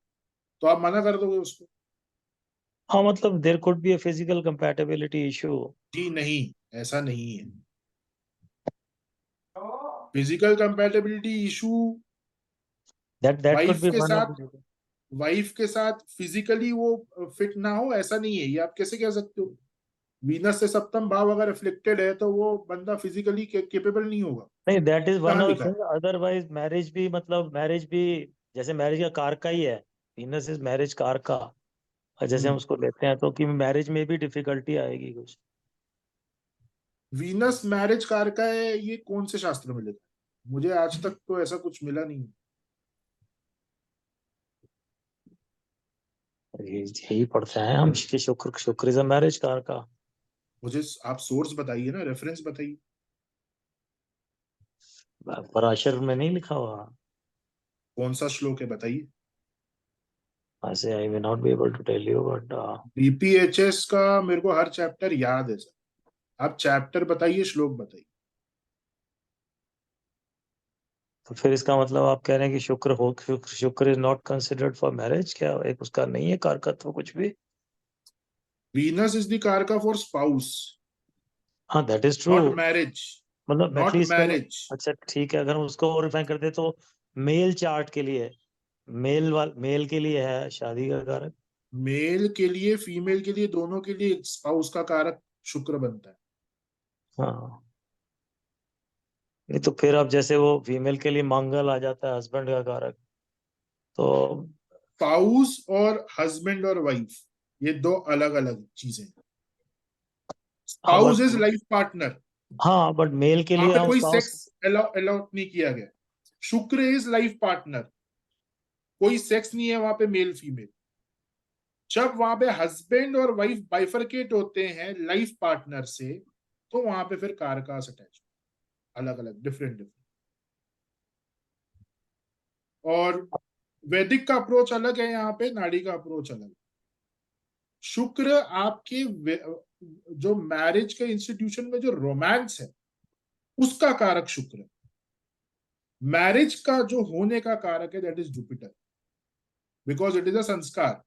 Speaker 1: तो आप मना कर दोगे उसको?
Speaker 10: हाँ, मतलब there could be a physical compatibility issue.
Speaker 1: जी नहीं, ऐसा नहीं है। Physical compatibility issue
Speaker 10: that could
Speaker 1: wife
Speaker 10: be
Speaker 1: के
Speaker 10: वन ऑफ
Speaker 1: साथ,
Speaker 10: द।
Speaker 1: वाइफ के साथ फिजिकली वो फिट ना हो, ऐसा नहीं है। ये आप कैसे कह सकते हो? वीनस से सप्तम भाव अगर अफ्लिक्टेड है तो वो बंदा फिजिकली केपेबल नहीं होगा।
Speaker 10: नहीं, दैट इज वन
Speaker 1: कहाँ
Speaker 10: ऑफ द
Speaker 1: लिखा है?
Speaker 10: थिंग। अदरवाइज मैरिज भी, मतलब मैरिज भी जैसे मैरिज का कार का ही है। वीनस इज मैरिज कार का। और जैसे हम
Speaker 1: हम्म।
Speaker 10: उसको लेते हैं तो कि मैरिज में भी डिफिकल्टी आएगी कुछ।
Speaker 1: वीनस मैरिज कार का है, ये कौन से शास्त्र में लिखा है? मुझे आज तक तो ऐसा कुछ मिला नहीं।
Speaker 10: यही पढ़ते हैं हम कि शुक्र शुक्र इज अ मैरिज कार का।
Speaker 1: मुझे आप सोर्स बताइए ना, रेफरेंस बताइए।
Speaker 10: पराशर में नहीं लिखा हुआ?
Speaker 1: कौन सा श्लोक है बताइए।
Speaker 10: ऐसे I may not be able to tell you, but
Speaker 1: BPHS का मेरे को हर चैप्टर याद है सर। आप चैप्टर बताइए, श्लोक बताइए।
Speaker 10: तो फिर इसका मतलब आप कह रहे हैं कि शुक्र is not considered for marriage? क्या एक उसका नहीं है कारकत्व कुछ भी?
Speaker 1: वीनस इज द कारका फॉर स्पाउस,
Speaker 10: हाँ, that is true.
Speaker 1: Not marriage.
Speaker 10: मतलब
Speaker 1: नॉट
Speaker 10: एटलीस्ट करो।
Speaker 1: मैरिज।
Speaker 10: अच्छा ठीक है, अगर हम उसको और रिफाइन करते तो मेल चार्ट के लिए, मेल के लिए है शादी का कारक।
Speaker 1: मेल के लिए, फीमेल के लिए, दोनों के लिए स्पाउस का कारक शुक्र बनता है।
Speaker 10: हाँ, नहीं तो फिर अब जैसे वो फीमेल के लिए मंगल आ जाता है, हस्बैंड का कारक। तो
Speaker 1: स्पाउस और हस्बैंड और वाइफ, ये दो अलग अलग चीजें हैं।
Speaker 10: हाँ
Speaker 1: spouse is
Speaker 10: but
Speaker 1: life partner,
Speaker 10: हाँ बट मेल के
Speaker 1: वहां
Speaker 10: लिए
Speaker 1: पे
Speaker 10: हम
Speaker 1: कोई
Speaker 10: स्पाउस।
Speaker 1: सेक्स अलाउट नहीं किया गया। शुक्र इज लाइफ पार्टनर, कोई सेक्स नहीं है वहां पे मेल फीमेल। जब वहां पे हस्बैंड और वाइफ बाइफरकेट होते हैं लाइफ पार्टनर से, तो वहां पे फिर कारकास अटैच, अलग अलग डिफरेंट डिफरेंट। और वैदिक का अप्रोच अलग है, यहाँ पे नाड़ी का अप्रोच अलग है। शुक्र आपके जो मैरिज के इंस्टीट्यूशन में जो रोमांस है उसका कारक शुक्र है। मैरिज का जो होने का कारक है that is Jupiter, because it is a संस्कार।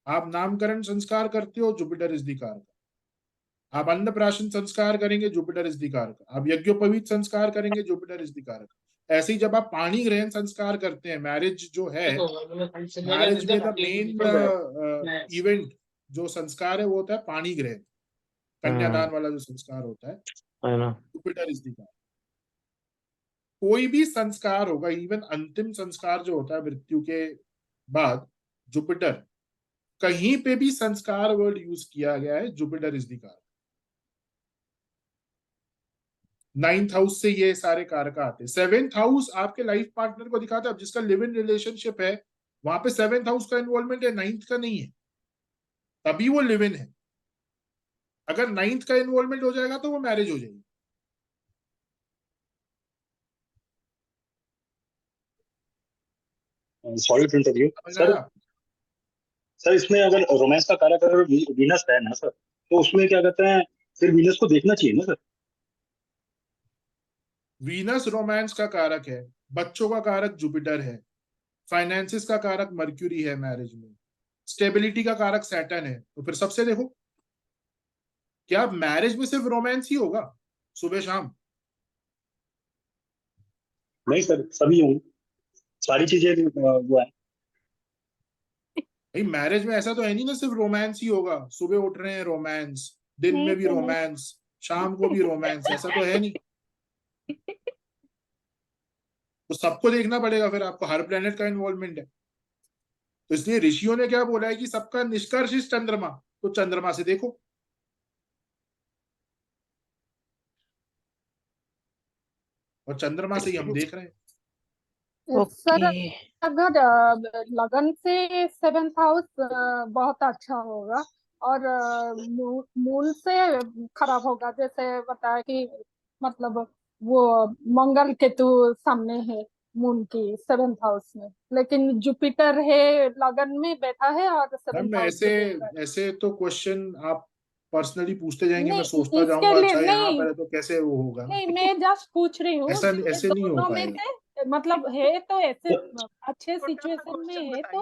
Speaker 1: आप नामकरण संस्कार करते हो, जुपिटर इज द कारक। आप अन्नप्राशन संस्कार करेंगे, जुपिटर इज द कारक। आप यज्ञोपवीत संस्कार करेंगे, जुपिटर इज द कारक। ऐसे ही जब आप पाणी ग्रहण संस्कार करते हैं, मैरिज जो है, मैरिज में द मेन इवेंट जो संस्कार है वो होता है पाणी ग्रहण, कन्यादान वाला जो संस्कार होता है,
Speaker 10: है ना।
Speaker 1: जुपिटर इज द कारक। कोई भी संस्कार होगा, इवन अंतिम संस्कार जो होता है मृत्यु के बाद, जुपिटर, कहीं पे भी संस्कार वर्ड यूज किया गया है, जुपिटर इज द कारक। 9th हाउस से ये सारे कारक आते हैं। 7th हाउस आपके लाइफ पार्टनर को दिखाता है। अब जिसका लिव इन रिलेशनशिप है वहां पे 7th हाउस का इन्वॉल्वमेंट है, 9th का नहीं है, तभी वो लिव इन है। अगर 9th का इन्वॉल्वमेंट हो जाएगा तो वो मैरिज हो जाएगी।
Speaker 11: Sorry to interview sir. Sir इसमें अगर रोमांस का कारक अगर वीनस है ना सर, तो उसमें क्या कहते हैं, फिर वीनस को देखना चाहिए ना सर।
Speaker 1: वीनस रोमांस का कारक है, बच्चों का कारक जुपिटर है, फाइनेंसिस का कारक मर्क्यूरी है मैरिज में, स्टेबिलिटी का कारक सैटर्न है। तो फिर सबसे देखो, क्या मैरिज में सिर्फ रोमांस ही होगा सुबह शाम?
Speaker 11: नहीं सर, सभी हूँ, सारी चीजें वो है।
Speaker 1: भाई मैरिज में ऐसा तो है नहीं ना सिर्फ रोमांस ही होगा, सुबह उठ रहे हैं रोमांस, दिन में भी रोमांस, शाम को भी रोमांस, ऐसा तो है नहीं। तो सबको देखना पड़ेगा, फिर आपको हर प्लेनेट का इन्वॉल्वमेंट है। तो इसलिए ऋषियों ने क्या बोला है कि सबका निष्कर्ष इस चंद्रमा, तो चंद्रमा से देखो। और चंद्रमा से ही हम देख रहे हैं।
Speaker 2: सर अगर लगन से 7th हाउस बहुत अच्छा होगा और मूल से खराब होगा, जैसे बताया कि मतलब वो मंगल केतु सामने है मून की 7th हाउस में, लेकिन जुपिटर है लगन में बैठा है और 7th हाउस
Speaker 1: ऐसे
Speaker 2: में देख रहा है।
Speaker 1: ऐसे तो क्वेश्चन आप पर्सनली पूछते जाएंगे, मैं
Speaker 2: नहीं,
Speaker 1: सोचता
Speaker 2: इसके
Speaker 1: जाऊंगा
Speaker 2: लिए
Speaker 1: अच्छा यहाँ
Speaker 2: नहीं,
Speaker 1: पर है तो कैसे वो होगा।
Speaker 2: नहीं मैं जस्ट पूछ रही हूँ,
Speaker 1: ऐसा
Speaker 2: ये
Speaker 1: ऐसे नहीं हो
Speaker 2: दोनों में
Speaker 1: पाएगा।
Speaker 2: से मतलब है तो ऐसे अच्छे सिचुएशन में है तो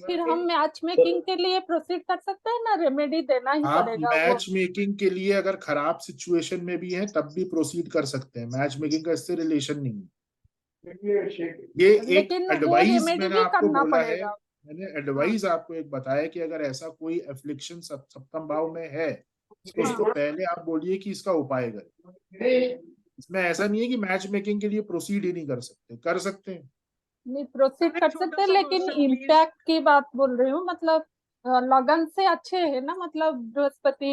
Speaker 2: फिर हम मैच मेकिंग के लिए प्रोसीड कर सकते हैं ना, रेमेडी देना ही
Speaker 1: आप
Speaker 2: पड़ेगा वो।
Speaker 1: मैच मेकिंग के लिए अगर खराब सिचुएशन में भी है तब भी प्रोसीड कर सकते हैं, मैच मेकिंग का इससे रिलेशन नहीं है। ये एक
Speaker 2: लेकिन वो
Speaker 1: एडवाइस
Speaker 2: रेमेडी
Speaker 1: मैंने
Speaker 2: भी
Speaker 1: आपको
Speaker 2: करना
Speaker 1: बोला है,
Speaker 2: पड़ेगा।
Speaker 1: मैंने एडवाइस आपको एक बताया कि अगर ऐसा कोई एफ्लिक्शन सप्तम भाव में है तो उसको पहले आप बोलिए कि इसका उपाय करें। इसमें ऐसा नहीं है कि मैच मेकिंग के लिए प्रोसीड ही नहीं कर सकते, कर सकते हैं।
Speaker 2: नहीं प्रोसीड कर सकते हैं, लेकिन इम्पैक्ट की बात बोल रही हूँ, मतलब लगन से अच्छे है ना, मतलब बृहस्पति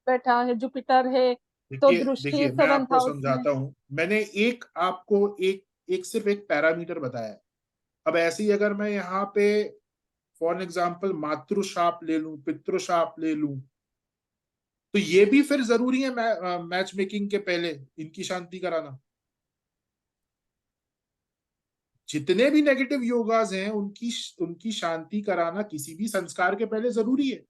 Speaker 2: बैठा है, जुपिटर है, तो दृष्टि
Speaker 1: देखिए मैं
Speaker 2: 7th
Speaker 1: आपको
Speaker 2: हाउस में।
Speaker 1: समझाता हूँ। मैंने आपको एक सिर्फ एक पैरामीटर बताया है। अब ऐसे ही अगर मैं यहाँ पे फॉर एग्जाम्पल मातृशाप ले लूं, पितृशाप ले लूं, तो ये भी फिर जरूरी है मैच मेकिंग के पहले इनकी शांति कराना। जितने भी नेगेटिव योगाज हैं उनकी शांति कराना किसी भी संस्कार के पहले जरूरी है।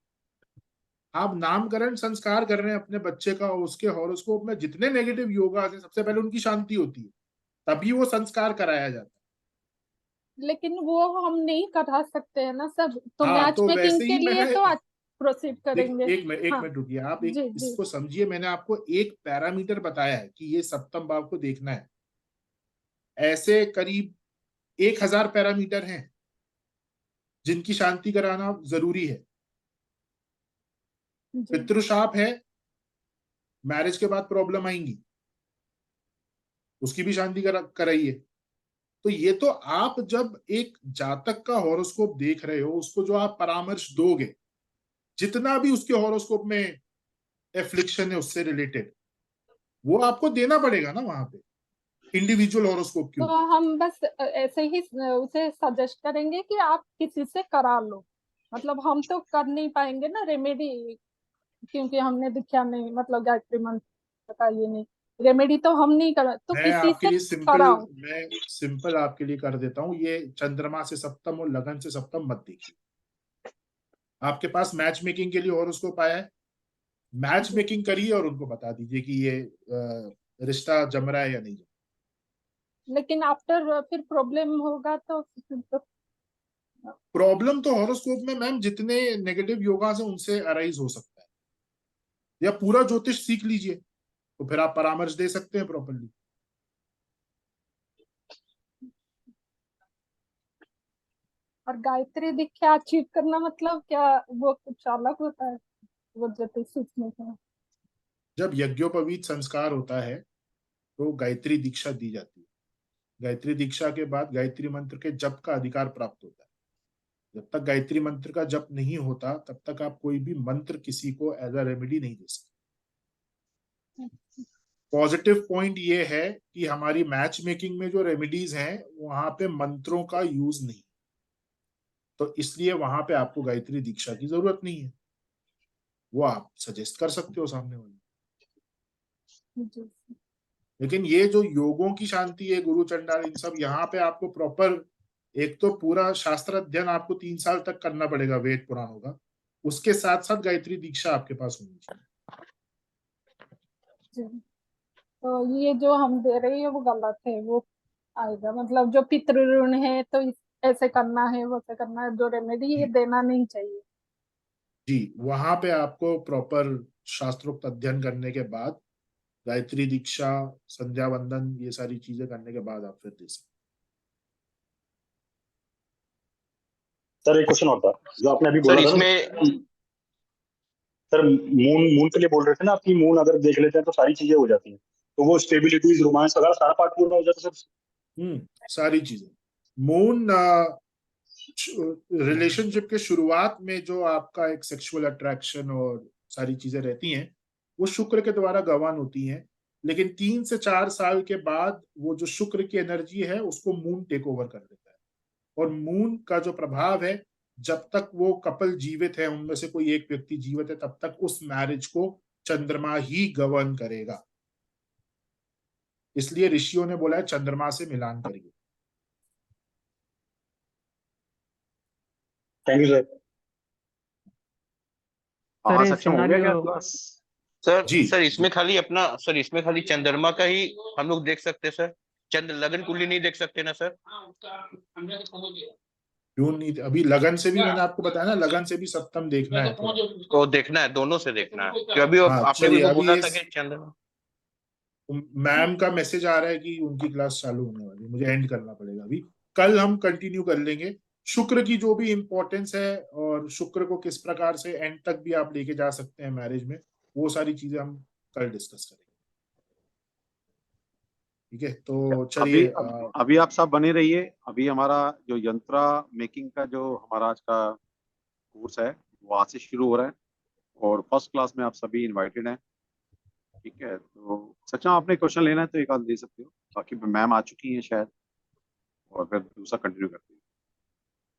Speaker 1: आप नामकरण संस्कार कर रहे हैं अपने बच्चे का, उसके हॉरोस्कोप में जितने नेगेटिव योगाज हैं सबसे पहले उनकी शांति होती है, तभी वो संस्कार कराया जाता है।
Speaker 2: लेकिन वो हम नहीं करा सकते हैं ना सब, तो
Speaker 1: हाँ,
Speaker 2: मैच
Speaker 1: तो
Speaker 2: मेकिंग
Speaker 1: वैसे
Speaker 2: के
Speaker 1: ही
Speaker 2: लिए
Speaker 1: मैंने
Speaker 2: तो प्रोसीड करेंगे।
Speaker 1: एक
Speaker 2: हाँ
Speaker 1: मिनट रुकिए, आप
Speaker 2: जी जी
Speaker 1: इसको समझिए। मैंने आपको एक पैरामीटर बताया है कि ये सप्तम भाव को देखना है। ऐसे करीब 1000 पैरामीटर हैं जिनकी शांति कराना जरूरी है। पितृशाप है, मैरिज के बाद प्रॉब्लम आएंगी, उसकी भी शांति कराइए। तो ये तो आप जब एक जातक का हॉरोस्कोप देख रहे हो, उसको जो आप परामर्श दोगे, जितना भी उसके हॉरोस्कोप में एफ्लिक्शन है उससे रिलेटेड, वो आपको देना पड़ेगा ना वहां पे इंडिविजुअल हॉरोस्कोप के
Speaker 2: तो
Speaker 1: ऊपर।
Speaker 2: हम बस ऐसे ही उसे सजेस्ट करेंगे कि आप किसी से करा लो, मतलब हम तो कर नहीं पाएंगे ना रेमेडी, क्योंकि हमने दिखा नहीं, मतलब गायत्री मंत्र का ये नहीं, रेमेडी तो हम नहीं कर, तो
Speaker 1: मैं
Speaker 2: किसी
Speaker 1: आपके
Speaker 2: से
Speaker 1: लिए
Speaker 2: कराओ।
Speaker 1: सिंपल आपके लिए कर देता हूँ। ये चंद्रमा से सप्तम और लगन से सप्तम मत देखिए। आपके पास मैच मेकिंग के लिए और उसको पाया है, मैच मेकिंग करिए और उनको बता दीजिए कि ये रिश्ता जम रहा है या नहीं।
Speaker 2: लेकिन आफ्टर फिर प्रॉब्लम होगा तो
Speaker 1: प्रॉब्लम तो हॉरोस्कोप में मैम जितने नेगेटिव योगा से उनसे अराइज हो सकता है, या पूरा ज्योतिष सीख लीजिए तो फिर आप परामर्श दे सकते हैं प्रॉपरली।
Speaker 2: और गायत्री दीक्षा अचीव करना मतलब क्या, वो कुछ अलग होता है वो ज्योतिष सीखने का?
Speaker 1: जब यज्ञोपवीत संस्कार होता है तो गायत्री दीक्षा दी जाती है। गायत्री दीक्षा के बाद गायत्री मंत्र के जप का अधिकार प्राप्त होता है। जब तक गायत्री मंत्र का जप नहीं होता तब तक आप कोई भी मंत्र किसी को एज अ रेमेडी नहीं दे सकते। पॉजिटिव पॉइंट ये है कि हमारी मैच मेकिंग में जो रेमेडीज हैं वहां पे मंत्रों का यूज नहीं, तो इसलिए वहां पे आपको गायत्री दीक्षा की जरूरत नहीं है। वो आप सजेस्ट कर सकते हो सामने वाले। लेकिन ये जो योगों की शांति है, गुरु चंडाल, इन सब यहाँ पे आपको प्रॉपर, एक तो पूरा शास्त्र अध्ययन आपको 3 साल तक करना पड़ेगा वेद पुराणों का, उसके साथ साथ गायत्री दीक्षा आपके पास होनी चाहिए।
Speaker 2: तो ये जो हम दे रहे हैं वो गलत है, वो आएगा मतलब जो पितृ ऋण है तो ऐसे करना है वैसे करना है, जो रेमेडी ये देना नहीं चाहिए।
Speaker 1: जी, वहां पे आपको प्रॉपर शास्त्रोक्त अध्ययन करने के बाद गायत्री दीक्षा, संध्या वंदन, ये सारी चीजें करने के बाद आप फिर दे सकते।
Speaker 11: सर एक क्वेश्चन और था जो आपने अभी बोला था ना सर, मून के लिए बोल रहे थे ना, आपकी मून अगर देख लेते हैं तो सारी चीजें हो जाती हैं, तो वो स्टेबिलिटीज, रोमांस वगैरह सारा पार्ट पूरा हो जाता है सर?
Speaker 1: सारी चीजें। मून रिलेशनशिप के शुरुआत में जो आपका एक सेक्सुअल अट्रैक्शन और सारी चीजें रहती हैं वो शुक्र के द्वारा गवान होती हैं, लेकिन 3 से 4 साल के बाद वो जो शुक्र की एनर्जी है उसको मून टेक ओवर कर देता है। और मून का जो प्रभाव है, जब तक वो कपल जीवित है, उनमें से कोई एक व्यक्ति जीवित है, तब तक उस मैरिज को चंद्रमा ही गवर्न करेगा। इसलिए ऋषियों ने बोला है चंद्रमा से मिलान करिए।
Speaker 11: Thank you sir.
Speaker 7: सर ये सिनेरियो
Speaker 8: सर इसमें खाली चंद्रमा का ही हम लोग देख सकते हैं सर, चंद्र लगन कुंडली नहीं देख सकते ना सर?
Speaker 1: क्यों नहीं? अभी लगन से भी मैंने आपको बताया ना, लगन से भी सप्तम देखना है
Speaker 8: तो देखना है, दोनों से देखना है कि अभी आपने
Speaker 1: चलिए,
Speaker 8: मेरे को
Speaker 1: अभी
Speaker 8: बोला था कि चंद्रमा।
Speaker 1: मैम का मैसेज आ रहा है कि उनकी क्लास चालू होने वाली है, मुझे एंड करना पड़ेगा अभी। कल हम कंटिन्यू कर लेंगे शुक्र की जो भी इंपॉर्टेंस है, और शुक्र को किस प्रकार से एंड तक भी आप लेके जा सकते हैं मैरिज में, वो सारी चीजें हम कल डिस्कस करेंगे। ठीक है, तो चलिए
Speaker 12: अभी आप सब बने रहिए। अभी हमारा जो यंत्रा मेकिंग का जो हमारा आज का कोर्स है वो आज से शुरू हो रहा है, और फर्स्ट क्लास में आप सभी इनवाइटेड हैं। ठीक है, तो सच्चा आपने क्वेश्चन लेना है तो एक आध ले सकते हो, बाकी मैम आ चुकी हैं शायद, और फिर दूसरा कंटिन्यू करते हैं।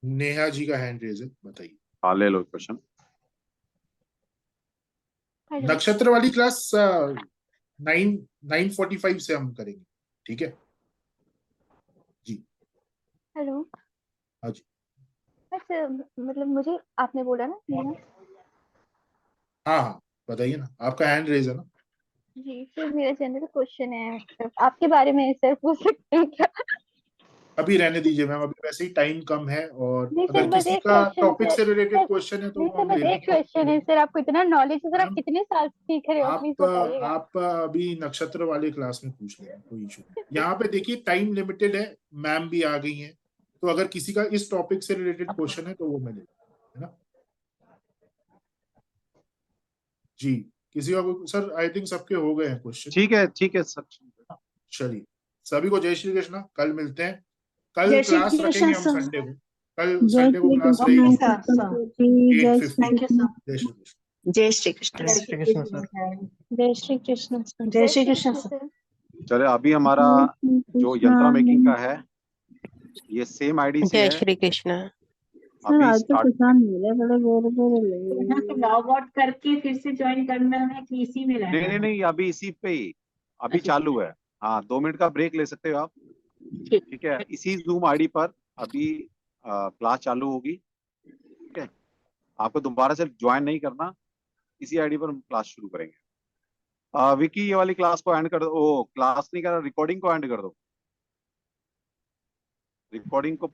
Speaker 1: नेहा जी का हैंड रेज है, बताइए।
Speaker 12: हाँ ले लो क्वेश्चन।
Speaker 1: नक्षत्र वाली क्लास 9:45 से हम करेंगे, ठीक है जी?
Speaker 3: हेलो।
Speaker 1: हाँ जी।
Speaker 3: अच्छा, मतलब मुझे आपने बोला ना नेहा?
Speaker 1: हाँ बताइए ना, आपका हैंड रेज है ना?
Speaker 3: जी सर, मेरा जनरल क्वेश्चन है आपके बारे में सर, पूछ सकते हैं क्या?
Speaker 1: अभी रहने दीजिए मैम, अभी वैसे ही टाइम कम है, और
Speaker 3: नहीं सर,
Speaker 1: अगर
Speaker 3: बस
Speaker 1: किसी
Speaker 3: एक
Speaker 1: का
Speaker 3: क्वेश्चन
Speaker 1: टॉपिक
Speaker 3: सर,
Speaker 1: से रिलेटेड क्वेश्चन है तो
Speaker 3: नहीं
Speaker 1: वो
Speaker 3: सर,
Speaker 1: हम
Speaker 3: बस
Speaker 1: ले
Speaker 3: एक क्वेश्चन है सर, आपको इतना नॉलेज है सर, आप कितने साल सीख रहे हो, प्लीज बताइएगा।
Speaker 1: आप अभी नक्षत्र वाले क्लास में पूछ लें, कोई इशू नहीं। यहाँ पे देखिए टाइम लिमिटेड है, मैम भी आ गई हैं, तो अगर किसी का इस टॉपिक से रिलेटेड क्वेश्चन है तो वो मैं ले लूंगा, है ना जी? किसी का सर? आई थिंक सबके हो गए हैं क्वेश्चन।
Speaker 12: ठीक है सर।
Speaker 1: चलिए, सभी को जय श्री कृष्ण, कल मिलते हैं। कल क्लास रखेंगे हम संडे को, कल संडे को क्लास रहेगी 8:50। जय श्री कृष्ण।
Speaker 4: जय श्री कृष्ण सर। जय श्री कृष्ण सर। जय श्री कृष्ण सर।
Speaker 12: चले, अभी हमारा जो यंत्रा मेकिंग का है ये सेम आईडी से है।
Speaker 13: जय श्री कृष्ण।
Speaker 12: अभी स्टार्ट
Speaker 9: लॉग आउट करके फिर से ज्वाइन करना है कि इसी में रहना है?
Speaker 12: नहीं, अभी इसी पे ही अभी
Speaker 9: अच्छा।
Speaker 12: चालू है। हाँ, 2 मिनट का ब्रेक ले सकते हो आप। ठीक है, इसी जूम आईडी पर अभी क्लास चालू होगी। ठीक है, आपको दोबारा से ज्वाइन नहीं करना, इसी आईडी पर हम क्लास शुरू करेंगे। विकी, ये वाली क्लास को एंड कर दो। ओ, क्लास नहीं कर, रिकॉर्डिंग को एंड कर दो। रिकॉर्डिंग को